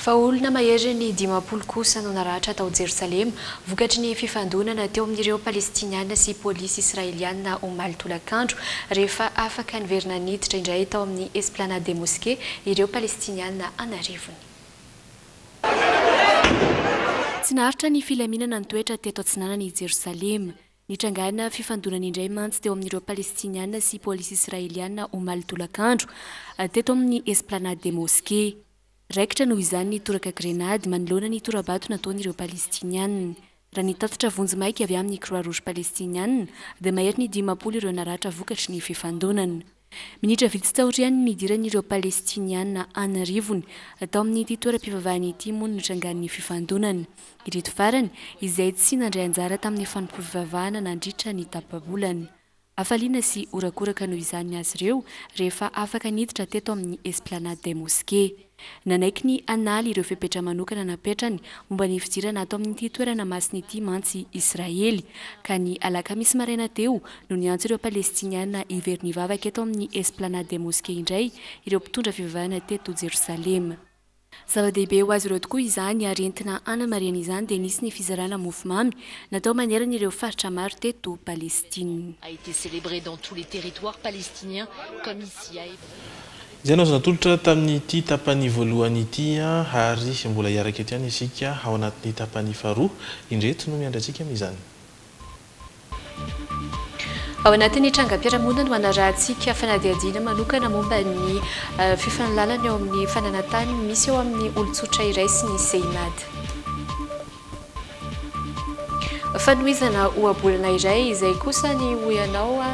Fa olona mahery ny 50 kosa no naratra tao Jerusalema vokatry ny fifandonana teo amin'ireo palestiniana sy polisy israeliana omaly tolakandro rehefa afaka niverina niditra indray tao amin'ny esplanade des mosquées ireo palestiniana anarivony. Tsy naharitra ny filaminana ny toetra teto atsinanany Jerusalema. Nitrangana fifandonana indray mantsy teo amin'ireo palestiniana sy polisy israeliana omaly tolakandro teto amin'ny esplanade des mosquées. Raikitra noho izany ny toraka grenady manoloana ny torabato nataon'ireo palestiniana. Raha nitatitra vonjimaika avy amin'ny Croix Rouge palestiniana dia mahery ny 50 ireo naratra vokatry ny fifandonana. Minitra vitsy taoriany nidiran'ireo palestiniana anarivony atao amin'ity toeram-pivavahana ity moa no nitrangan'ny fifandonana. Ireto farany izay tsy nandray anjara tamin'ny fanompo-fivavahana nandritra ny tapabolana. Afaliana sy orakoraka noho izany azy ireo rehefa afaka niditra teto amin'ny esplanade des mosquées. Nanaiky ny analy ireo fepetra manokana napetrany momba ny fidirana ato amin'ity toerana masina ity mantsy Israely ka ny alakamisy maraina teo no niantso ireo palestiniana hiverina hivavaka eto amin'ny esplanade des mosquées indray ireo mpitondra fivavahana teto Jerusalema. Zava-dehibe ho azy ireo tokoa izany ary entina anamariana izany dia nisy ny fizarana mofomamy natao manerana ireo faritra maro teto Palestine. A été célébré dans tous les territoires palestiniens comme ici à izay anao natolotra tamin'ity tapany voalohany ity ary mbola hiaraka eto ihany isika ao anatin'ny tapany faharoa indreto no miandratsika amin'izany. Ao anatin'ny trangam-piarahamonina no anarahantsika fanadihadiana manokana momba ny fifanlalana eo amin'ny fananantany misy eo amin'ny olon-tsotra iray sy ny seimady. Fanohizana ohabolana iray izay kosa ny hoianao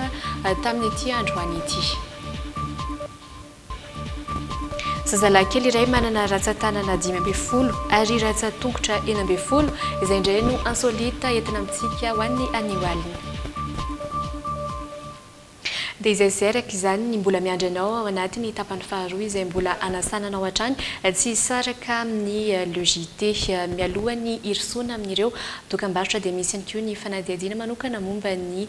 tamin'ity androany ity. Zazalahy kely iray manana ratsan-tanana 5 ary ratsan-tongotra 11 izay indray no insolita entina amintsika ho an'ny aniwalina. Dia izay zeraka izany ny mbola miandranao ao anatin'ny tapany faharoa izay mbola anasananao hatrany tsy saraka amin'ny logité mialoha ny hirsoana amin'ireo dokam-barotra dia misy ihany koa ny fanadihadiana manokana momba ny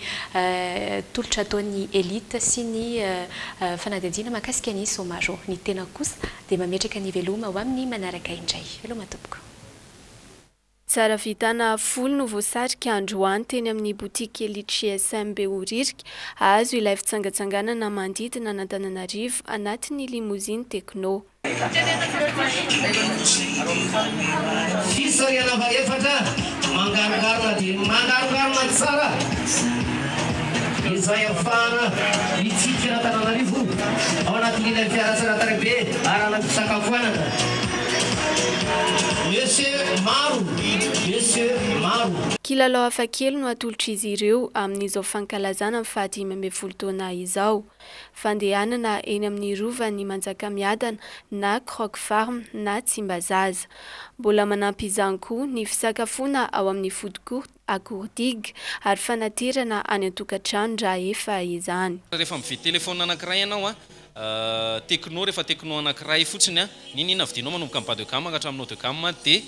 tolotra ataon'ny elite sy ny fanadihadiana mahakasika ny somaro. Ny tena kosa dia mametraka ny veloma ho amin'ny manaraka indray. Veloma tompoko. Tsara vitana folo no voasarika androany teny amin'ny boutique Elite GSM Behoririka azo ilay fitsangatsanganana manodidina an'Antananarivo anatin'ny limousine Tekno. izay afahana mitsika Antananarivo ao anatin'ilay fiaratsana taribe arana fisakafoanana. Kilalao hafakely no atolotra izy ireo amin'izao fankalazana amin'ny faha 15 taona izao. Fandehanana eny amin'ny rovan'ny Manjakamiadana na Croc Farm na Tsimbazaza. Mbola manampy izany koa ny fisakafoana ao amin'ny food court Akourdig ary fanaterana any an-tokantrano raha efa izany. Rehefa mividy telefôna anankiray ianao Tecno rehefa Tecno anankiray fotsiny ninina vidinao manomboka amin'ny bas de gamme hatramin'ny haut de gamme dia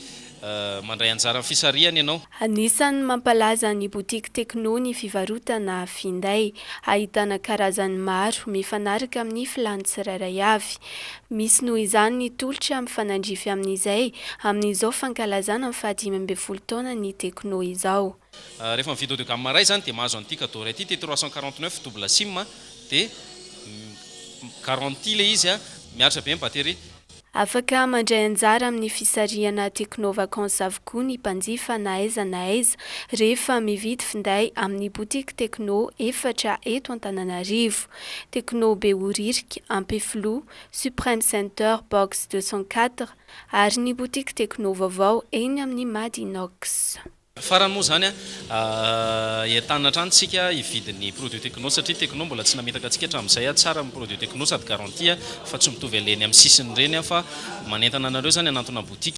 mandray anjara fisariany ianao. Anisany mampalaza ny boutique Tecno ny fivarotana finday, ahitana karazany maro mifanaraka amin'ny filany tsirairay avy. Misy noho izany ny tolotra mifanandrify amin'izay amin'izao fankalazana amin'ny faha 15 taona ny Tecno izao. Rehefa mividy haut de gamme ray zany dia mahazo an'ity cadeau ity T349 double SIM dia garantie le izy miaritra be amin'ny batterie. Afaka mandray anjara amin'ny fisariana Tecno Vacances avokoa ny mpanjifa na aiza rehefa mividy finday amin'ny boutique Tecno efatra eto Antananarivo. Tecno Behoririka, Ampeflo, Supreme Center Box 204 ary ny boutique Tecno vaovao eny amin'ny Madinox. Farany moa zany entana hatrany hividy ny produit Tecno satria Tecno mbola tsy nametaka antsika hatramin'izay tsara amin'ny produit Tecno sady garantie fa tsy mitovy aleny amin'ny sisiny reny fa manentana anareo zany anatona boutique.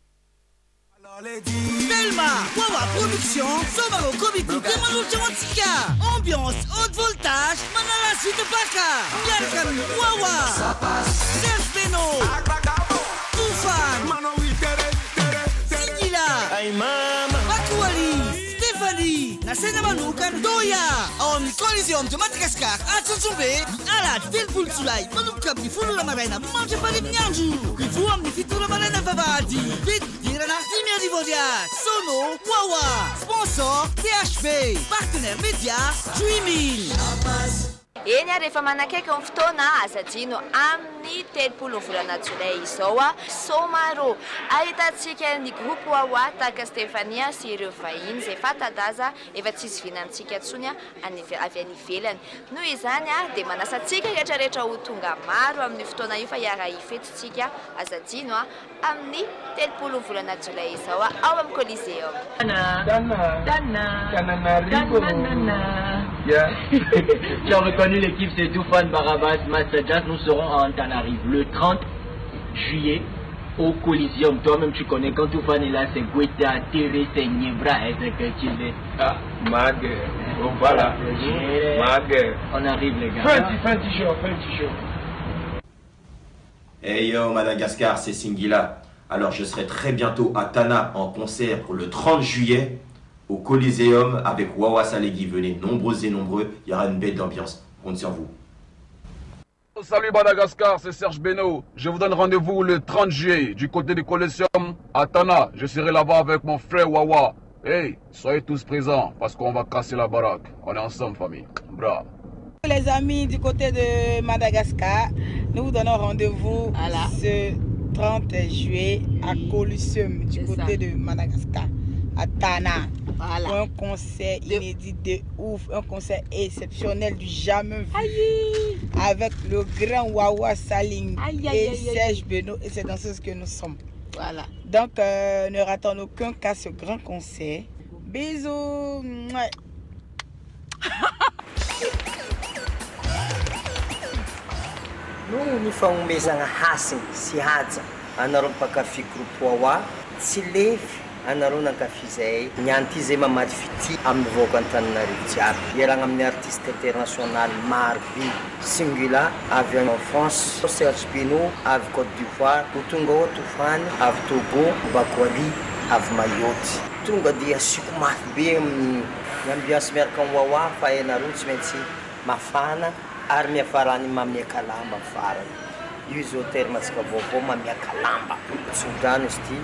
Telma, Wawa Production, Somaro Comedy, Demalucha Watsika, Ambiance, haute voltage, Manala Suite Baka, Yarkami, Wawa, Serge Beno, Toufan, Singila, Bakuali, Stéphanie, Nasena Manukan, Doya, Om Coliseum de Madagascar, Atsutsumbe, Alat, Delpoul Sulai, Manukab, Fulu la Marina, Manje Palim Nyanju, Vivuam, Fitura Marina Vavadi, Dirana, Timia Divodia, Sono, Wawa, sponsor, THP, partenaire média, Dreaming. Eny rehefa manakaiky ny fotoana azadino amin'ny 30 volana jolay izao Somaro ahitantsika ny groupe Wawa tahaka Stefania sy ireo vahiny izay fanta-daza efa tsisy vinantsika ntsony avy any ivelany. Noho izany dia manasantsika rehetrarehetra ho tonga maro amin'ny fotoana io fa hiara hifetintsika azadino amin'ny 30 volana jolay izao ao amin'ny Coliseum. Tu as reconnu l'équipe, c'est Toufan, Barabas, Massadjas. Nous serons à Antananarivo le 30 juillet au Coliseum. Toi-même tu connais, quand Toufan est là, c'est Guetta, Terre, c'est Niebra, est-ce que tu l'es? Ah, Mag, bon voilà, Mag. On arrive les gars. Fin de t-shirt. Hey yo Madagascar, c'est Singila. Alors je serai très bientôt à Tana en concert pour le 30 juillet au Coliseum avec Wawa Salegui. Venez nombreux et nombreux, il y aura une belle ambiance. Compte sur vous. Salut Madagascar, c'est Serge Beno. Je vous donne rendez-vous le 30 juillet du côté du Coliseum à Tana. Je serai là-bas avec mon frère Wawa. Hey, soyez tous présents parce qu'on va casser la baraque. On est ensemble famille. Bravo. Les amis du côté de Madagascar, nous vous donnons rendez-vous ce 30 juillet à Coliseum du côté de Madagascar, à Tana. Voilà. Un concert inédit de ouf, un concert exceptionnel du jamais vu. Aïe. Avec le grand Wawa Saling et Serge Beno et c'est dans ce que nous sommes. Voilà. Donc ne ratons aucun cas ce grand concert. Bisous. No fanomezana hasiny sy haja anareo mpakafy groupe Wawa tsy lefy anareo nankafy zay niany ty zay mamaty fity amin'ny voaka Antananarivo jiaby iaragna amin'ny artiste international maro be Singula avy en France, Serge Beno avy Côte d'Ivoire, tonga ao Toufan avy Togo, Bakoali avy Mayotte. Tonga dia asiko mafy be amin'ny ambiance miaraka amin'ny Wawa fa ianareo tsy maintsy mafana ary miafarany mamiaka lamba farany. Io zao terme atsika vaovao mamiaka lamba. Tsodrano izy ty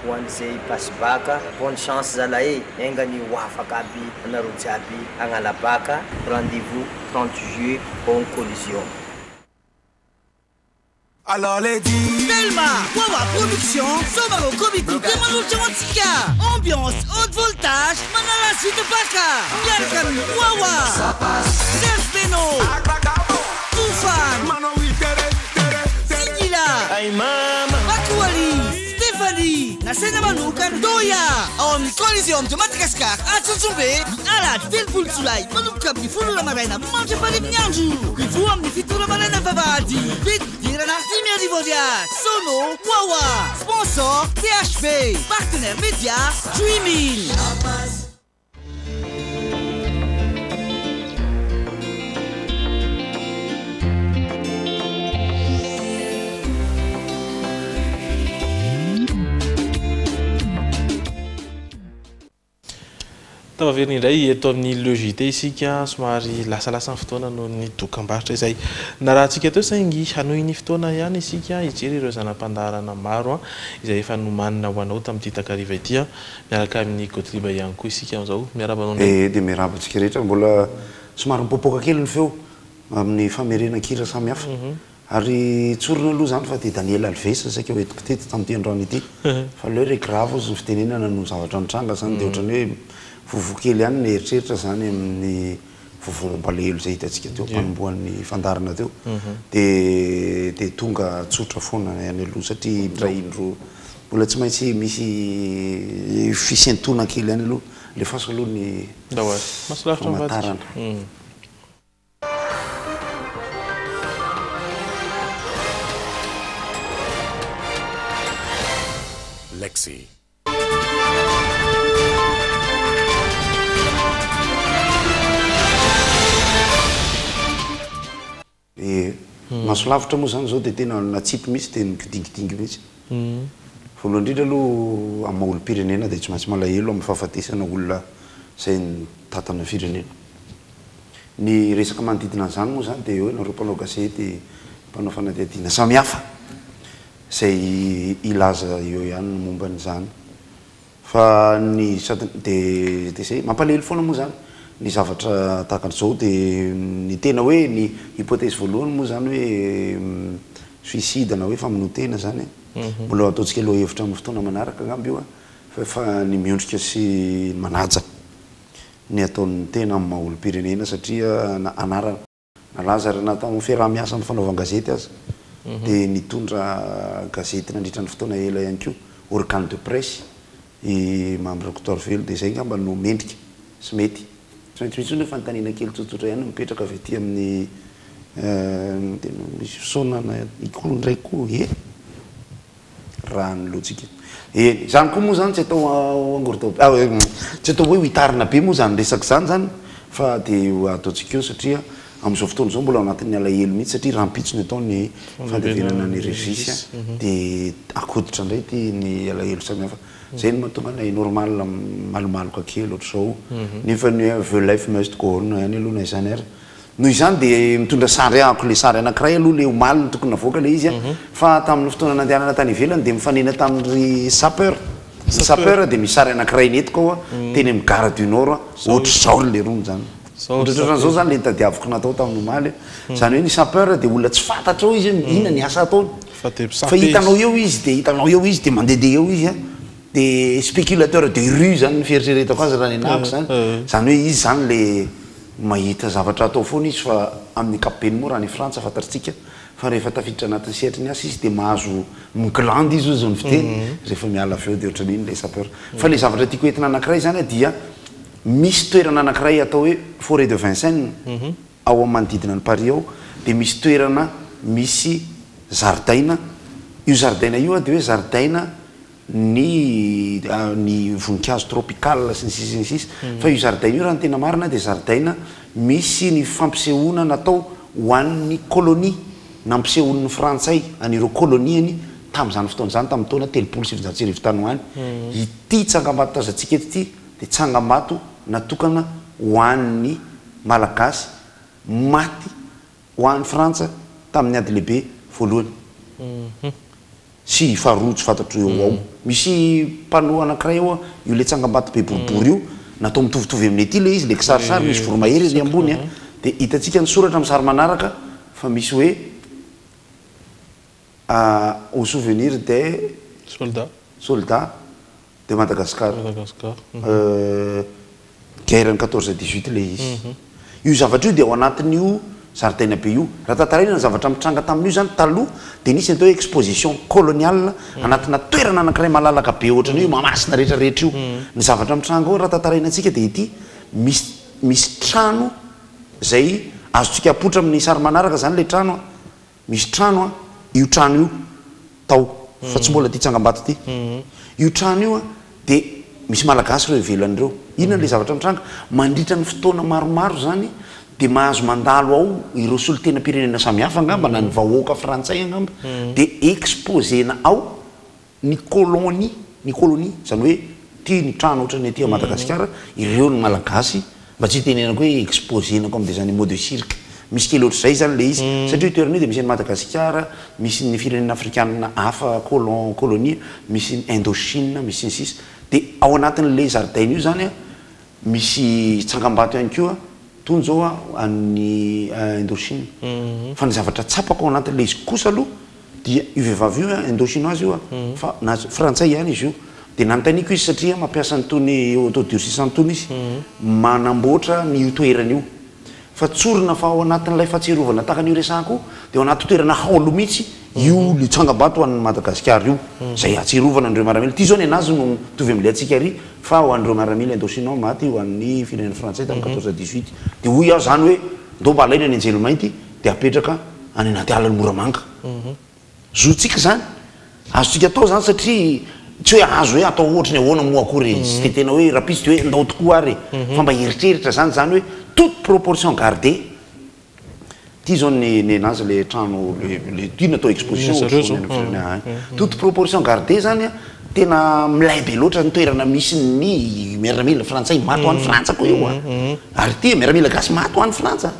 ho an'izay pasibaka. Bonne chance zalahy enga ny ho afaka aby anareo jiaby agnalabaka. Rendez-vous 30 juillet au Coliseum. Alors les dit Delma, Wawa Production, Somaro Comité, Manucho Watsika, Ambiance, haute voltage, Manala Suite Baka, Yarkam, Wawa, Serge Beno, Toufan, Singila, Bakuali, Stéphanie, Nasena Manoukan, Doya, en Coliseum de Madagascar, Atsutsumbe, Alat, Telpoul Sulai, Manoukab, Fulu Marina, Mange Palim Nyanju, Ifuam, Fitura Marina Vavadi, Dirana Divodia, Sono, Wawa, sponsor THB, partenaire média, Dreaming. Tavaverina indray eto amin'ny logité isika somary lasalasa ny fotoana no ny dokam-barotra izay na raha antsika teo saingy hanohy ny fotoana ihany isika hijery ireo zanam-pandaharana maro izay efa nomanina ho anao tamin'ity takariva ity miaraka amin'ny Gottlieb ihany koa isika amin'izao miarabanao dia miarabantsika rehetra mbola somary mipoapoaka kely ny feo amin'ny famerenan-kira samihafa ary tsorona aloha zany fa dia Daniel Alves saika hoentiko teto tamin'ity androany ity fa ileo hoe grave ny fitenenana no zavatra nitranga zany dia ohatrany hoe vovokely ihany ny eritreritra zany amin'ny vovom-balelo zay hitantsika teo mpanomboan'ny fandarana teo dia tonga tsotra foana any aloha satria indray indro mbola tsy maintsy misy fisentona kely any aloha le faso aloha ny famantarana. Lexi. Maso lavitra moa zany zao dia tena natsipy mihitsy dia nikidingidingy mihitsy voalohany indrindra aloha amin'ny olo-pirenena dia tsy maintsy malahelo amin'ny fahafatesana olona izay tatana firenena. Ny resaka manodidina an'izany moa zany dia hoe nareo mpanao gazety mpanao fanadihadiana samihafa izay ilaza eo ihany ny momba an'izany fa ny dia izay mampalahelo foana moa zany ny zavatra tahaka an'izao dia ny tena hoe ny hypothèse voalohany moa zany hoe suicide na hoe famonotena zany mbola ataontsika aloha hevitra amin'ny fotoana manaraka angamba io fa ny miondrika sy manaja ny ataon'ny tena amin'ny maha olo-pirenena satria anarana nalaza raha tamin'ny fiaraha-miasa amin'ny fanaovan-gazety aza dia nitondra gazety nandritra ny fotoana ela ihany koa organe de presse i membre Coutorville dia izay ngamba no mendrika sy mety tsy maintsy misy hoe fantanina kely tsotsotra ihany mipetraka avy aty amin'ny misy sonana ikolo ndraiky koa raha ny lotsika zany koa moa zany tsy atao angorotao tsy atao hoe hitarina be moa zany resaka zany fa dia ataontsika eo satria amin'izao fotoana izao mbola ao anatin'ny alahelo mihitsy satria rahampitsony atao ny fandevenana ny regisy dia akoditra indray ty ny alahelo samihafa zay no mahatonga nay normal malomaloka kely ohatr'izao nefa ny life must go on ihany aloha na izany ary noho izany dia mitondra sary ahako le sary anankiray aloha le omaly ny tokony navoaka le izy fa tamin'ny fotoana nandehanana tany ivelany dia mifanena tamin'ny sapeur dia misy sary anankiray netiko ao teny amin'ny Gare du Nord ohatr'izao le rony zany ohatr'izao zany le tadiaviko natao tamin'ny omaly zany hoe ny sapeur dia olona tsy fantatra ao izy inona ny asa ataony fa hitanao eo izy dia mandehandeha eo izy dia spéculateur de rue zany ny fieritreretako azy raha ny anahako zany hoe izy zany le mahita zavatra atao foana izy fa amin'ny kapeny moa raha ny Frantsa fantatritsika fa rehefa tafiditra anatin'ny sehatriny asa izy dia mahazo miglande izy ozy ny fiteny rehefa miala avy eo dia ohatran'iny le sapeur fa le zavatra tiako entina anankiray zany dia misy toerana anankiray atao hoe forêt de Vincennes ao amin'ny manodidina ny Paris ao dia misy toerana misy zaridaina io zaridaina io dia hoe zaridaina ny voninkazo tropical sy ny sisy ny sisy fa io zaridaina io raha ny tena marina dia zaridaina misy ny fampisehoana natao ho an'ny kolonia nampisehoan'ny frantsay anireo koloniany tamin'izany fotoana izany tamin'ny taona 1700 tany ho any ity tsangambato tazantsika eto ity dia tsangambato natokana ho an'ny malagasy maty ho an'ny Frantsa tamin'ny ady lehibe voalohany sy faharojo fantatro eo ao misy mpanoha anankiray ao io le tsangambato be boribory io natao mitovitovy amin'ny aty le izy le kisarisary misy voromahery ny ambony dia hitantsika ny soratra amin'ny sary manaraka fa misy hoe au souvenir des soldats de Madagascar. Guerre 14-18 le izy. Io zavatra io dia ao anatin'io zaridaina be io. Raha tantarina zavatra mitranga tamin'io zany taloha dia nisy atao exposition coloniale anatina toerana anankiray malalaka be ohatran'io mamasina rehetrarehetra io. Ny zavatra mitranga ao raha tantarainantsika dia ity misy trano zay azotsika apotra amin'ny sary manaraka zany le trano. Misy trano a io trano io tao fa tsy mbola ty Tsangambato ty. Io trano io a dia misy malagasy reo ivelan'ireo. Inona le zavatra mitranga mandritra ny fotoana maromaro zany dia mahazo mandalo ao ireo solon-tenam-pirenena samihafa angamba na ny vahoaka frantsay angamba dia exposena ao ny colonie zany hoe ty ny trano ohatrany aty Madagasikara ireo ny malagasy mba tsy tenenako hoe exposena comme des animaux de cirque. Misy kely ohatr'izay zany le izy satria toerana io dia misy ny Madagasikara, misy ny firenena afrikanina hafa colonie, misy ny Indochine, misy ny sisa. Dia ao anatin'le zaridaina io zany a misy Tsangambato ihany koa toy zao a any Indochine. Fa ny zavatra tsapako ao anatin'le izy kosa aloha dia io vehivavy io Indochinoise io a fa na frantsay ihany izy io. Dia nanontaniko izy satria mampiasa nytony autodurcissant tony izy manamboatra ny toerana io. Fa tsorina fa ao anatin'ilay fahatsiarovana takan'io resako dia ao anaty toerana haolo mihitsy io le Tsangambato an'ny Madagasikara io zay atsiarovana andreo miaramila. Ty zao ny anazy no mitovy amin'ilay antsika ary fa ho andreo miaramila Indochinois maty ho an'ny firenena frantsay tamin'ny 14-18. Dia hoy aho zany hoe ndao mba alaina ny anjely mainty dia apetraka any anaty ala ny moramanga. Zotsika zany azotsika atao zany satria tsy hoe azo hoe atao ohatrany ahoana moa akory tsy dia tena hoe rapisy dia hoe ndao tokoa ary fa mba heritreritra zany hoe toute proportion gardée. Ty zao ny anazy le trano le tina atao exposition toute proportion gardée zany a tena milay be loatra ny toerana misy ny miaramila frantsay maty ho an'ny frantsa koa io a ary ty miaramila gasy maty ho an'ny frantsa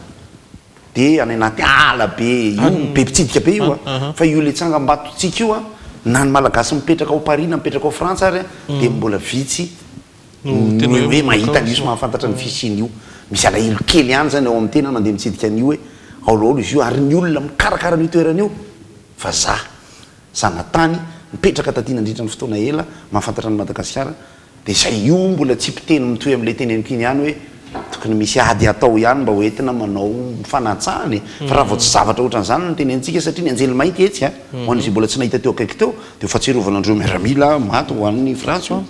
dia any anaty ala be io be mpitsidika be io a fa io le Tsangambatontsika io a na ny malagasy mipetraka ao Paris na mipetraka ao Frantsa ary dia mbola vitsy hoe mahita an'io sy mahafantatra ny fisiany io. Misy alahelo kely ihany zany ao amin'ny tena mandeha mitsidika an'io hoe aolaolo izy io ary ny olona mikarakara n'io toerana io fa zanatany mipetraka taty nandritra ny fotoana ela mahafantatra ny Madagasikara dia zay io mbola tsy mpiteny mitohy amin'ilay teneniko iny ihany hoe tokony misy ady atao ihany mba hoentina manao fanatsahany fa raha vao tsy zavatra ohatran'izany ny tenentsika satria ny anjely mainty etsy a ho an'izy mbola tsy nahita teo akaiky teo dia fahatsiarovana andreo miaramila maty ho an'ny Frantsa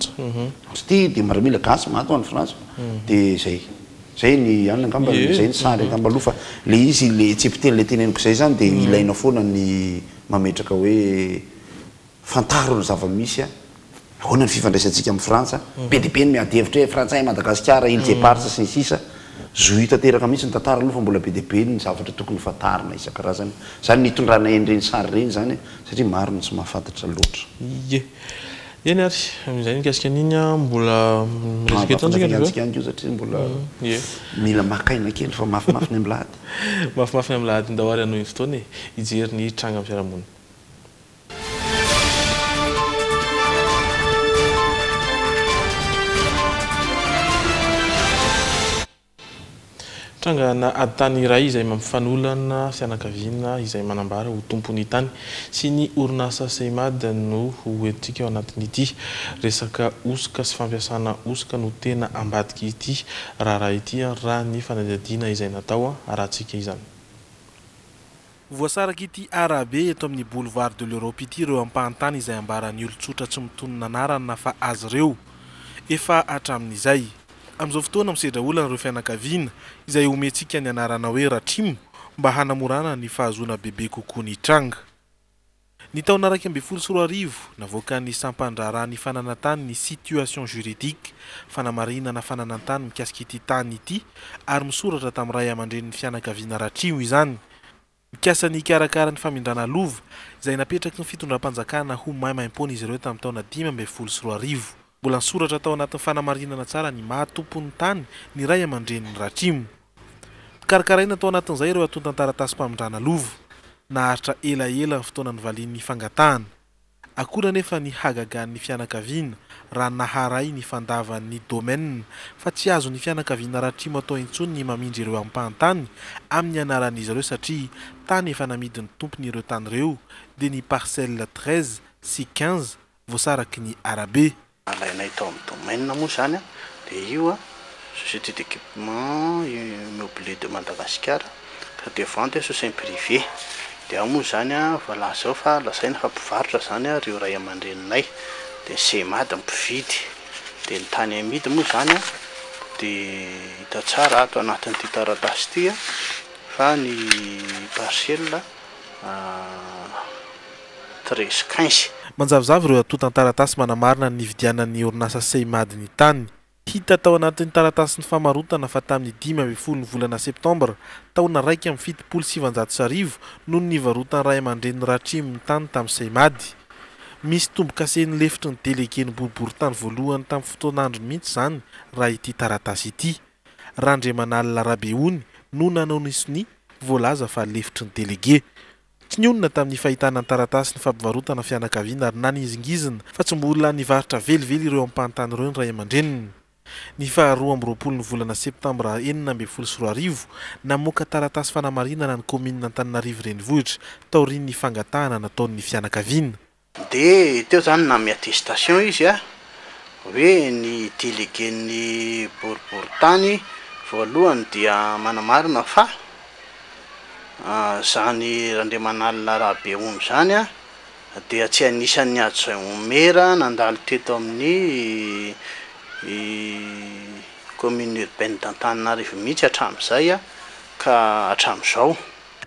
ty dia miaramila gasy maty ho an'ny Frantsa dia zay ny anina angamba zay ny sary angamba aloha fa le izy le tsy mpiteny le teneniko zay zany dia ilaina foana ny mametraka hoe fantaro ny zava-misy a ahoana ny fifandraisantsika amin'ny Frantsa be dia be ny miady hevitra hoe frantsay Madagasikara îles éparses sy ny sisa zo tanteraka mihitsy ny tantara aloha fa mbola be dia be ny zavatra tokony fantarina isan-karazany zany nitondrana endreny sary reny zany satria maro ny tsy mahafantatra loatra. Eny ary amin'izay nikasika an'iny a mbola resaka etontsika ihany ko satria mbola mila makaina kely fa mafimafy ny amin'ny lahady mafimafy ny amin'ny lahady ndao ary anao iny fotoana e hijery ny tranga amin'ny fiarahamonina. Trangana ady-tany iray izay mampifanolana fianakaviana izay manambara ho tompony tany sy ny orinasa Seimad no hoentsika ao anatin'ity resaka osoka sy fampiasana osoka no tena ambadika ity raharaha ity raha ny fanadihadiana izay natao arahantsika izany. Voasaraka ity arabe eto amin'ny boulevard de l'Europe ity ireo ampahantany izay ambaran'ny olon-tsotra tsy mitonona anarana fa azy ireo efa hatramin'izay. Amin'izao fotoana misedra olana ireo fianakaviana izay omentsika ny anarana hoe Ratrimo mba hanamorana ny fahazoana bebe kokoa ny tranga. Ny taona 2024 navoaka ny sampandrarahany fananantany ny situation juridique fanamarinana fananantany mikasika ity tany ity ary misoratra tamin'ny ray aman-dren'ny fianakaviana Ratrimo izany. Mikasa ny karakara ny famindrana lova izay napetraky ny fitondram-panjakana ho maimaim-pony izy ireo tamin'ny taona 2024. Mbola nisoratra tao anatin'ny fanamarinana tsara ny mahatompony tany ny ray aman-dren'ny Ratrimo. Karakaraina tao anatin'izay ireo atontan-taratasy mpamindrana lova naharitra elaela ny fotoana ny valian'ny fangatahana akora nefa ny hagagan'ny fianakaviana raha naharay ny fandavan'ny domaine fa tsy azo ny fianakaviana ratrimo atao intsony ny mamindry ireo ampahantany amin'ny anaran'izy ireo satria tany efa namidin'ny tompony ireo tany ireo dia ny parcelle 13 sy 15 voasaraky ny arabe. Alainay tao amin'ny domaine moa zany a dia io a société d'équipement immobilier de Madagascar ka de vente société privée dia moa zany a voilà zao fa lasaina fa mpivarotra zany a reo ray aman-dreninay dia semady mpividy dia ny tany amidy moa zany a dia hita tsara ato anatin'ity taratasy ity a fa ny parcelle 13-15. Manjavozavy ireo atotan'ny taratasy manamarina ny vidianan'ny orinasa semady ny tany. Hita tao anatin'ny taratasy ny famarotana fa tamin'ny 15 ny volana septambra taona 1,770 noho ny varotany ray aman-dreny ratrimo ny tany tamin'ny semady. Misy tombo-kasen'ny lefitry ny délégué-ny boriboritany voalohany tamin'ny fotoanandro mihitsy zany raha ity taratasy ity. Randriamanalina Rabeony no nanao ny soni voalaza fa lefitry ny délégué. Tsy nionina tamin'ny fahitana ny taratasy ny fampivarotana fianakaviana ary nanizingizina fa tsy mbola nivarotra velively ireo ampahantany ireo ny ray aman-dreniny. Ny faharoa amby roapolo ny volana septambra 2024 namoaka taratasy fanamarinana ny commune Antananarivo renivohitra taorian'ny fangatahana nataon'ny fianakaviana. Dia teo zany namy attestation izy a hoe ny délégué-ny boriboritany voalohany dia manamarina fa zany Randriamanalina Rabeony zany a dia tsy anisan'ny adjoint-maire nandalo teto amin'ny commune urbaine d'Antananarivo mihitsy hatramin'izay a ka hatramin'izao.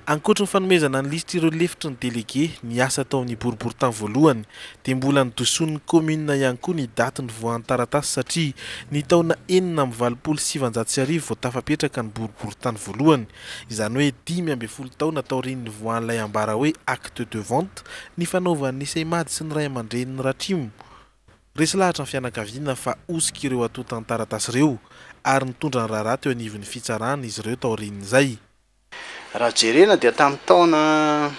Ankoatra ny fanomezana ny lisitra ireo lefitry ny délégué ny asa tao amin'ny boriboritany voalohany dia mbola nidoson'ny commune ihany koa ny daty ny voahan'ny taratasy satria ny taona 1927 vao tafapetraka ny boriboritany voalohany, izany hoe 15 taona taorian'ny voahan'ilay ambara hoe acte de vente ny fanaovan'ny semady sy ny ray aman-dreniny ratrimo. Resy lahatra ny fianakaviana fa osika ireo atotan'ny taratasy ireo ary nitondra ny raharaha teo anivon'ny fitsarana izy ireo taorian'izay. Raha jerena dia tamin'ny taona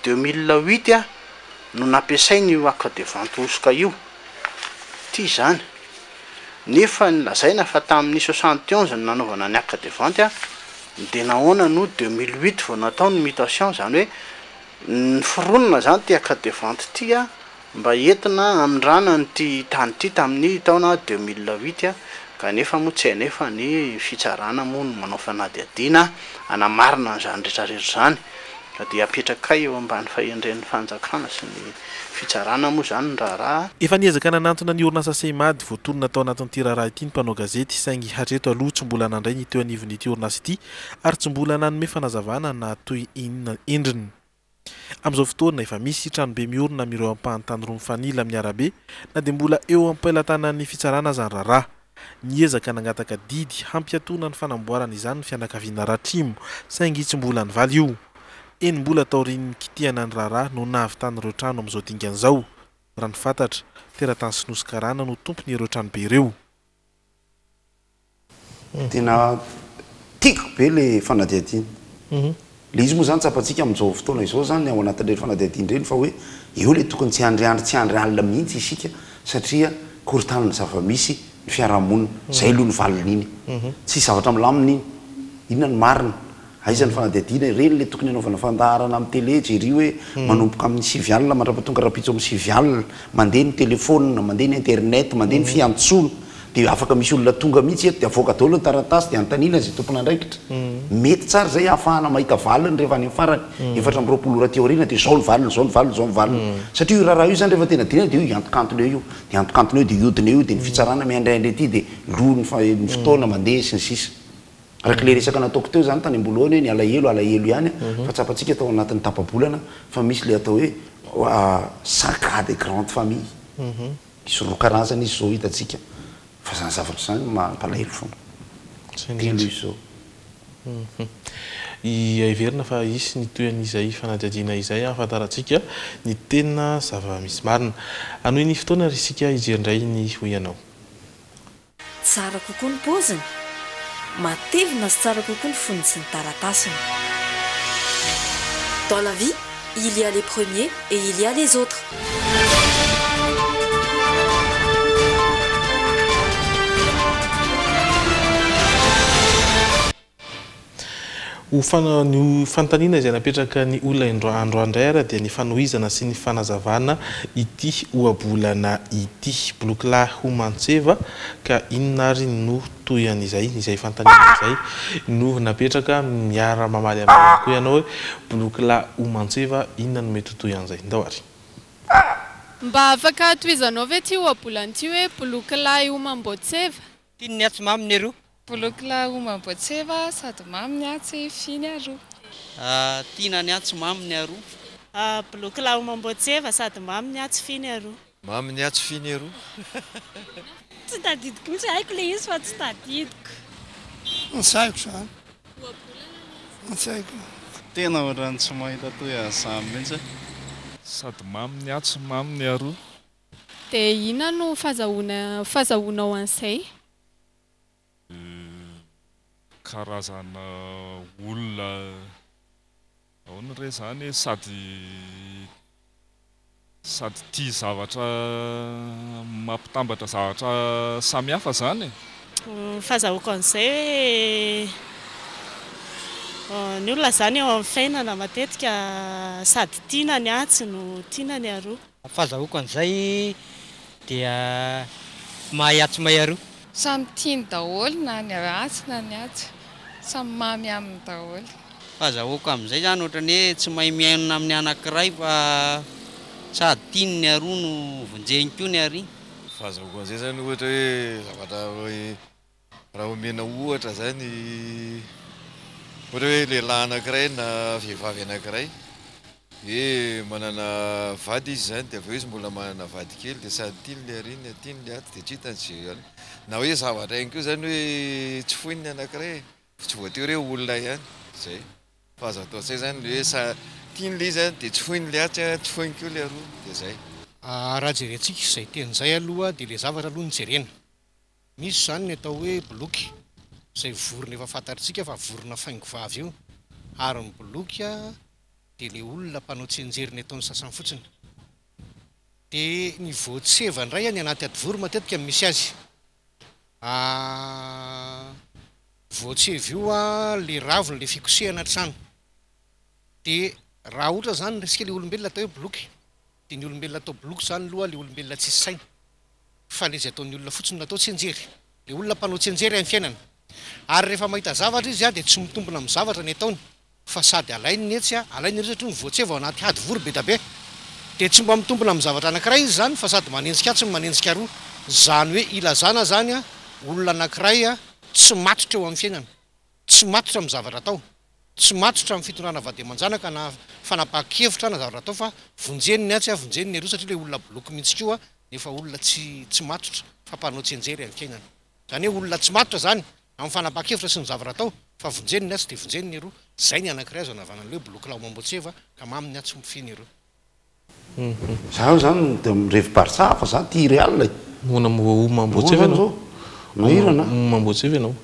2008 a no nampiasainy io acte de vente osika io ty zany nefa nilazaina fa tamin'ny 71 ny nanaovana ny acte de vente a dia nahoana no 2008 vao natao ny mutation zany hoe ny fironona zany ty acte de vente ty a mba entina amindrana nyty tany ty tamin'ny taona 2008 a kanefa moa tsy hanefa ny fitsarana moa no manao fanadihadiana anamarina zany rehetrarehetra zany ka dia apetrakay eo ambany fahendren'ny fanjakana sy ny fitsarana moa zany raharaha. Efa niezaka nanantona ny orinasa semady voatonona tao anatin'ity raharaha ity ny mpanao gazety saingy hatreto aloha tsy mbola nandray ny teo anivon'ity orinasa ity ary tsy mbola nanome fanazavana na toy inona endriny. Amin'izao fotoana efa misy tranobe miorina amin'ireo ampahantany roa mifanila amin'ny arabe na dia mbola eo ampelatanan'ny fitsarana zany raharaha. Niezaka nangataka didy hampiatona ny fanamboarana izany ny fianakaviana ratrimo saingy tsy mbola nivaly io. Eny mbola taorian'ny kitihana ny raharaha no nahavitany ireo trano amin'izao dingan'izao. Raha ny fantatra teratany Sinosy-Karana no tompony ireo tranobe ireo. Tena tiako be le fanadihadiana. Le izy moa zany tsapantsika amin'izao fotoana izao zany ao anatin'ireny fanadihadiana ireny fa hoe eo le tokony tsy andriandry tsy andry alina mihitsy isika satria korontanana zava-misy ny fiarahamonina zay aloha ny valiny iny tsy zavatra milamina iny inona ny marina aizany fanadihadiana ireny le tokony anaovana fandaharana amin'ny télé jery hoe manomboka amin'ny 9 alina mandrapatonga rapitso amin'ny 9 alina mandeha ny telefôna mandeha ny internet mandeha ny fiantsoana dia afaka misy olona tonga mihitsy eto dia avoaka daholo ny taratasy dia antanina zay tompona andraikitra mety tsara zay ahafahana mahita valiny rehefa any amin'ny farany 4 ora teoriana dia zao ny valiny zao ny valiny zao ny valiny satria io raharaha io zany rehefa tena dinana dia io iantokantona eo io dia iantokantona eo dia iodina eo dia ny fitsarana miandraindray ity dia lo ny fotoana mandeha sy ny sisa araka le resaka nataoko teo zany tany amboloany hoe ny alahelo ihany fa tsapantsika tao anatin'ny tapabolana fa misy le atao hoe 100 cas de grande famille misy roa karazany izy zao hitantsika fa zany zavatra zany mampalahelo foana telo izy zao. Iverina fa isy ny toyan'izay fanadihadiana izay ahafantarantsika ny tena zava-misy marina. Anohy ny fotoana ry isika hijerindray ny ho ianao. Tsara kokoa ny paoziny, matevina sy tsara kokoa ny foniny sy ny taratasiny. Dans la vie, il y a les premiers et il y a les autres. ny fantaniana izay napetraka ny olona androandray ara dia ny fanohizana sy ny fanazavana ity oabolana ity Blokla Homantseva ka inona ary no toyan'izay fantaniana izay no napetraka miara mamaly amin'ny koa ianao hoe Blokla Homantseva inona no mety toy an'izay ndao ary mba afaka toizanao ve ty oabolana ty hoe Blokla Homantseva tinny atsy maminy aro Blokla Homantseva sady maminy atsy finy aro tina ny atsy maminy aro Blokla Homantseva sady maminy atsy finy aro maminy atsy finy aro tsy tadidiko mihitsy haiko le izy fa tsy tadidiko saiko zany saiko tena ohatrany tsy mahita toy azamy mihitsy sady maminy atsy maminy aro dia ina no fahazahoanao an'izay karazana olona ahoana re zany sady tia zavatra mampitambatra zavatra samihafa zany fahazahoako an'izay hoe ny olona zany eo amin'ny fiainana matetika sady tiana ny atsy no tiana ny aro fahazahoako an'izay dia mahay atsy mahay aro samy tiany daholo na ny atsy na ny atsy samy mamy aminy daholo fahazahoako amin'izay zany ohatrany hoe tsy mahay miainona amin'ny anankiray fa sady tiany ny aroa no vonjeny koa ny ary fahazahoako an'izay zany ohatra hoe zavatra raha omena ohatra zany ohatra hoe lehilahy anankiray na vehivavy anankiray manana vady izy zany dia aveo izy mbola manana vady kely dia sady tiany le ariny tiany le aty dia tsy hitany sy na hoe zavatra ihany koa zany hoe tsy foiny ny anankiray tsy voatery hoe olona ihany zay fa azo atao zay zany le hoe tiany le izy dia tsy foiny le atsy tsy foiny koa le aroa dia zay raha jerentsika izay tenyzay aloha dia le zavatra aloha ny jerena misy zany ny atao hoe bloky izay vorona efa fantatritsika fa vorona faingovavy io ary ny bloky dia le olona mpanao tsenjery ny ataon'ny sasany fotsiny dia ny voatseva indray ny anaty adivoro matetika misy azy voatseva io le raviny le fikosehana trano dia raha ohatra zany resika le olombelona atao hoe bloky dia ny olombelona atao bloky zany aloha le olombelona tsisy saina fa le zay ataon'ny olona fotsiny natao tsenjery le olona mpanao tsenjery amin'ny fiainana ary rehefa mahita zavatra izy dia tsy mitombona amin'ny zavatra ny ataony fa sady alainy ny etsy alainy ny resatra ny voatseva ao anaty adivoro be da be dia tsy mba mitombona amin'ny zavatra anankiray izy zany fa sady manenjika atsy manenjika roa zany hoe ilazana zany olona anankiray tsy matotra eo amin'ny fiainana tsy matotra amin'ny zavatra atao tsy matotra amin'ny fitondrana vady aman-janaka na fanapahan-kevitra na zavatra atao fa vonjeny ny atsy vonjeny ny roa satria le olona bloky mihitsy koa nefa olona tsy matotra fa mpanao tsenjery amin'ny fiainana zany hoe olona tsy matotra zany amin'ny fanapahan-kevitra sy ny zavatra atao fa vonjeny ny atsy dia vonjeny ny roa zay ny anankiray azo anavanana le hoe Blokla Homantseva ka maminy atsy mifiny roa zaho zany dia mirevi-barsa fa za tia Real Homantseva ianao mahirana Homantseva ianao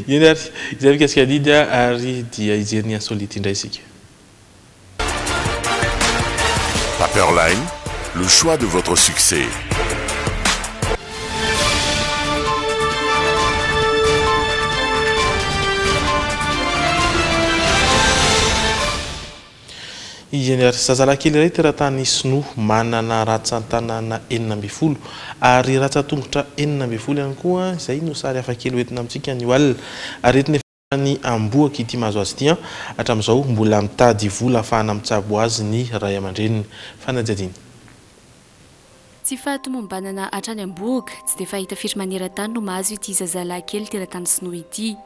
eny ary izay mikasika didy ary dia ijery ny insolite indray isika Paperline, le choix de votre succès. Eny ary zazalakely iray teratany Sinoa manana ratsan-tanana 12 ary ratsan-tongotra 12 ihany koa izay no sary hafakely hoentina amintsika ny alina ary entina ny amboaka ity mahazo azy ity hatramin'izao mbola mitady vola ahafahana mitsabo azy ny ray aman-dreniny fanajadiany tsy fahatomombanana hatrany amboaka tsy dia fahita firy maneran-tany no mahazo ity zazalakely teratany Sinoa ity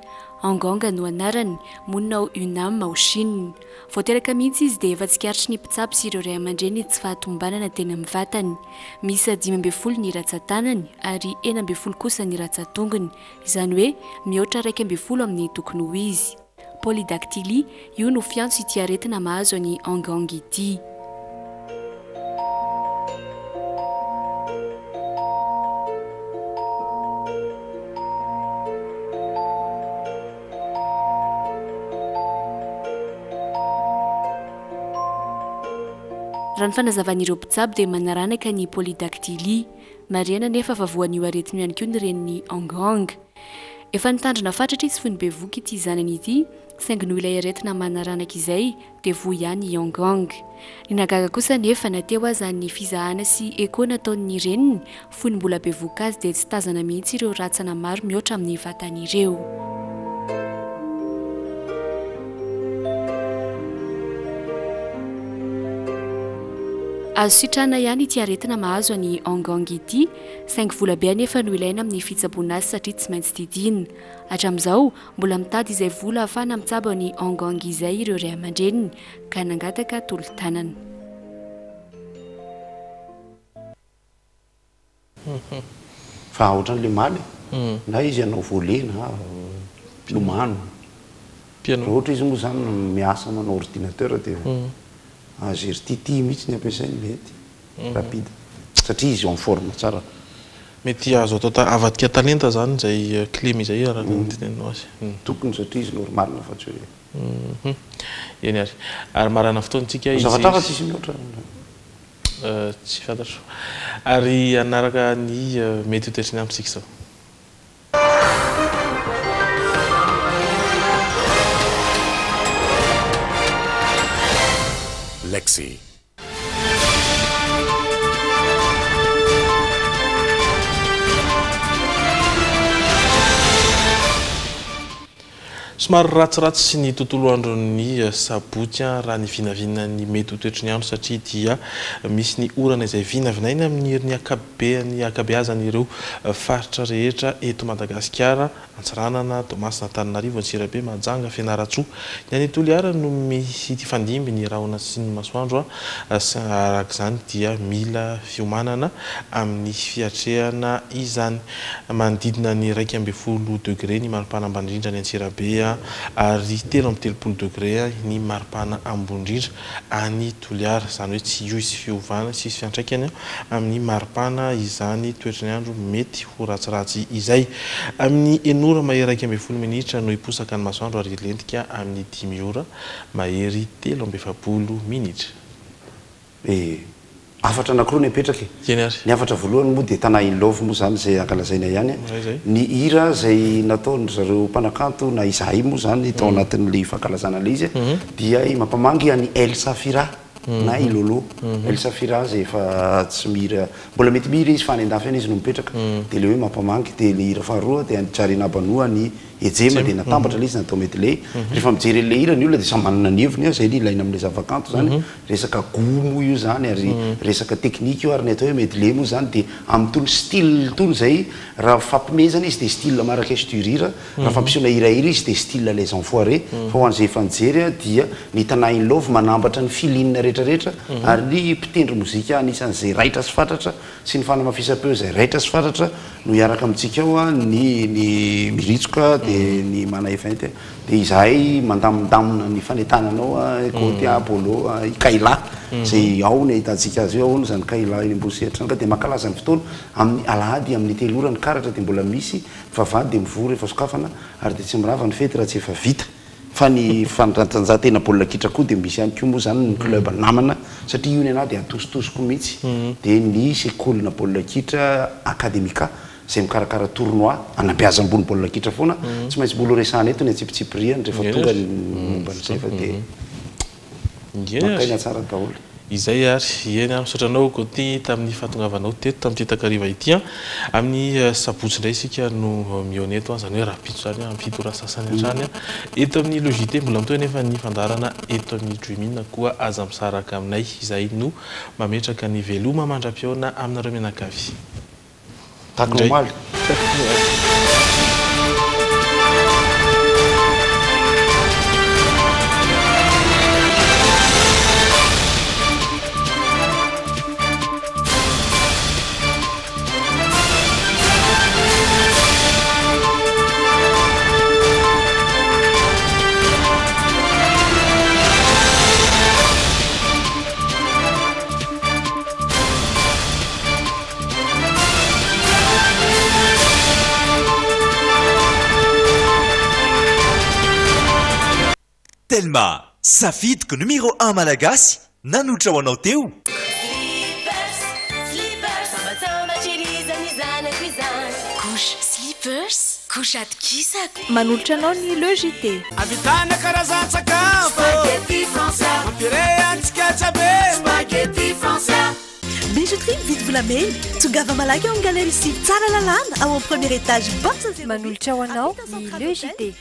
Anganga no anarany monina ao UNAM ao Chine voateraka mihitsy izy dia efa tsikaritry ny mpitsabo sy ireo ray aman-dreny tsy fahatombanana teny amin'ny vatany misy 12 ny ratsan-tanany ary 12 kosa ny ratsan-tongony izany hoe mihoatra 12 amin'ny tokony ho izy polydactylie io no fiantso ity aretina mahazo ny Anganga ity raha ny fanazavan'ireo mpitsabo dia manaranaka ny polydactylie mariana nefa fa voan'io aretiny ihany koa ny reniny Anganga efa nitandrina fatratra izy fony be voky ity zanany ity saingy noho ilay aretina manaranaka izay dia voa ihany Yongong. Ny nagaga kosa nefa nateo aza ny fizahana sy eko nataon'ny reniny fony mbola be voka azy dia tsy tazana mihitsy ireo ratsana maro mihoatra amin'ny vatan'ireo. Azo sitrana ihany ity aretina mahazo any Yongong ity saingy vola be anefa no ilaina amin'ny fitsaboana azy satria tsy maintsy didinina. Hatramin'izao mbola mitady izay vola ahafahana mitsabo ny Yongong izay ireo ray aman-dreniny ka nangataka tolo-tanana. Fa ohatran'le maly na izy anao volet na pilomano ohatra izy moa zany miasa manao ordinateur dia azo tity mihitsy ny ampiasainy mety rapide satria izy en forme tsara. Mety azo atao avadika talenta zany izay clé izay araka ny tenenao azy. Tokony satria izy normal fa tsy hoe eny ary. Ary marana fotoantsika izy zavatra fa tsisy mihoatra tsy fantatro. Ary anaraka ny mety ho toetriny amintsika zao. Lexi. Somary ratsiratsy sy ny tontolo andron'ny sabotsy raha ny vinavinany mety ho toetriny andro satria dia misy ny orana izay vinavinaina amin'ny herin'ny akabeazan'ireo faritra rehetra eto Madagasikara, Antsiranana, Toamasina, Antananarivo, Antsirabe, Mahajanga, Fianaratsoa. Ny any Toliara no misy tifandimby ny rahona sy ny masoandro araka izany dia mila fiomanana amin'ny fiatrehana izany. Manodidina ny 1.0 degré ny maripana ambany indrindra ny Antsirabe ary 3.30 degré ny maripana ambony indrindra any Toliara, izany hoe tsy io isy fiovana sy isy fiantraikany amin'ny maripana izany toetriny andro mety ho ratsiratsy izay. Amin'ny enora mahery 1.0 minitra no hiposaka ny masoandro ary lentika amin'ny 10 ora mahery 3.20 minitra. Afatra anankiroa ny apetraka ny afatra voalohany moa dia Tana in Love moa zany izay ankalazaina ihany ny hira izay nataony zareo mpanakanto na izahay moa zany tao anatin'le fankalazana le izy dia mampamangy any Elsa Fira na Ilolo Elsa Fira izay efa tsy mihira mbola mety mihira izy fa any andafy any izy no mipetraka dia le hoe mampamangy dia le hira faharoa dia Jarina Banoa ny ejema dia natambatra le izy natao mety le rehefa mijery le hira ny olona dia samy manana ny heviny zay ilaina amin'le zavakanto zany resaka gomo io zany ary resaka teknika io ary ny atao hoe mety le moa zany dia amin'ny tony style tony zay raha fampimezana izy dia style Marrakech du Rire raha fampisehoana hirahira izy dia style Les Enfoirés fa ho an'izay efa nijery dia ny Tana in Love manambatra ny filinina rehetrarehetra ary ny mpitendry mozika anisan'izay raitra sy fatratra sy ny fanamafisam-peo izay raitra sy fatratra no hiaraka amintsika ao ny Miritsoka dia ny Mana Efainty dia izahay mandamindamina ny fanetananao côté Apollo Kaila izay ao ny ahitantsika azy eo ao zany Kaila eny Ambositra dia mankalaza ny fotoana amin'ny alahady amin'ny 3 ora ny karatra dia mbola misy vavady dia mivory efa sokafana ary dia tsy mirava ny fety raha tsy efa vita fa ny fantanjahantena baolina kitra koa dia misy ihany koa moa zany ny club namana satria io ny anahy dia atositosiko mihitsy dia ny sekolina baolina kitra akademika izay mikarakara tournoi anampiaza ambony baolina kitra foana tsy maintsy mbola resahana eto ny atsipitsipiriany rehefa tonga ny momba n'izay fa dia makaina tsara daholo izay ary eny misotranao koty tamin'ny fahatongavanao teto tamin'ity takariva ity amin'ny sabotsy indray isika no mioneto zany hoe rapitso zany amin'ny fitora sasany hatrany eto amin'ny logité mbola mitoy nefa ny fandarana eto amin'ny Dreamina koa aza misaraka aminay izay no mametraka ny veloma mandram-piona aminareo menakavy taknomaly Telma, safidiko numéro 1 malagasy nanotra ho anao teo. Couche slippers, Kosady kisako. Manolotra anao ny logité. Avitana karazan-tsakafo. Spaghetti français. Mampire antsika tsabe. Spaghetti français. Bijouterie vite volamena. Tongava malaky ao amin'ny galerie Sivy tsara lalàna ao amin'ny premier étage bas. Manolotra ho anao ny logité.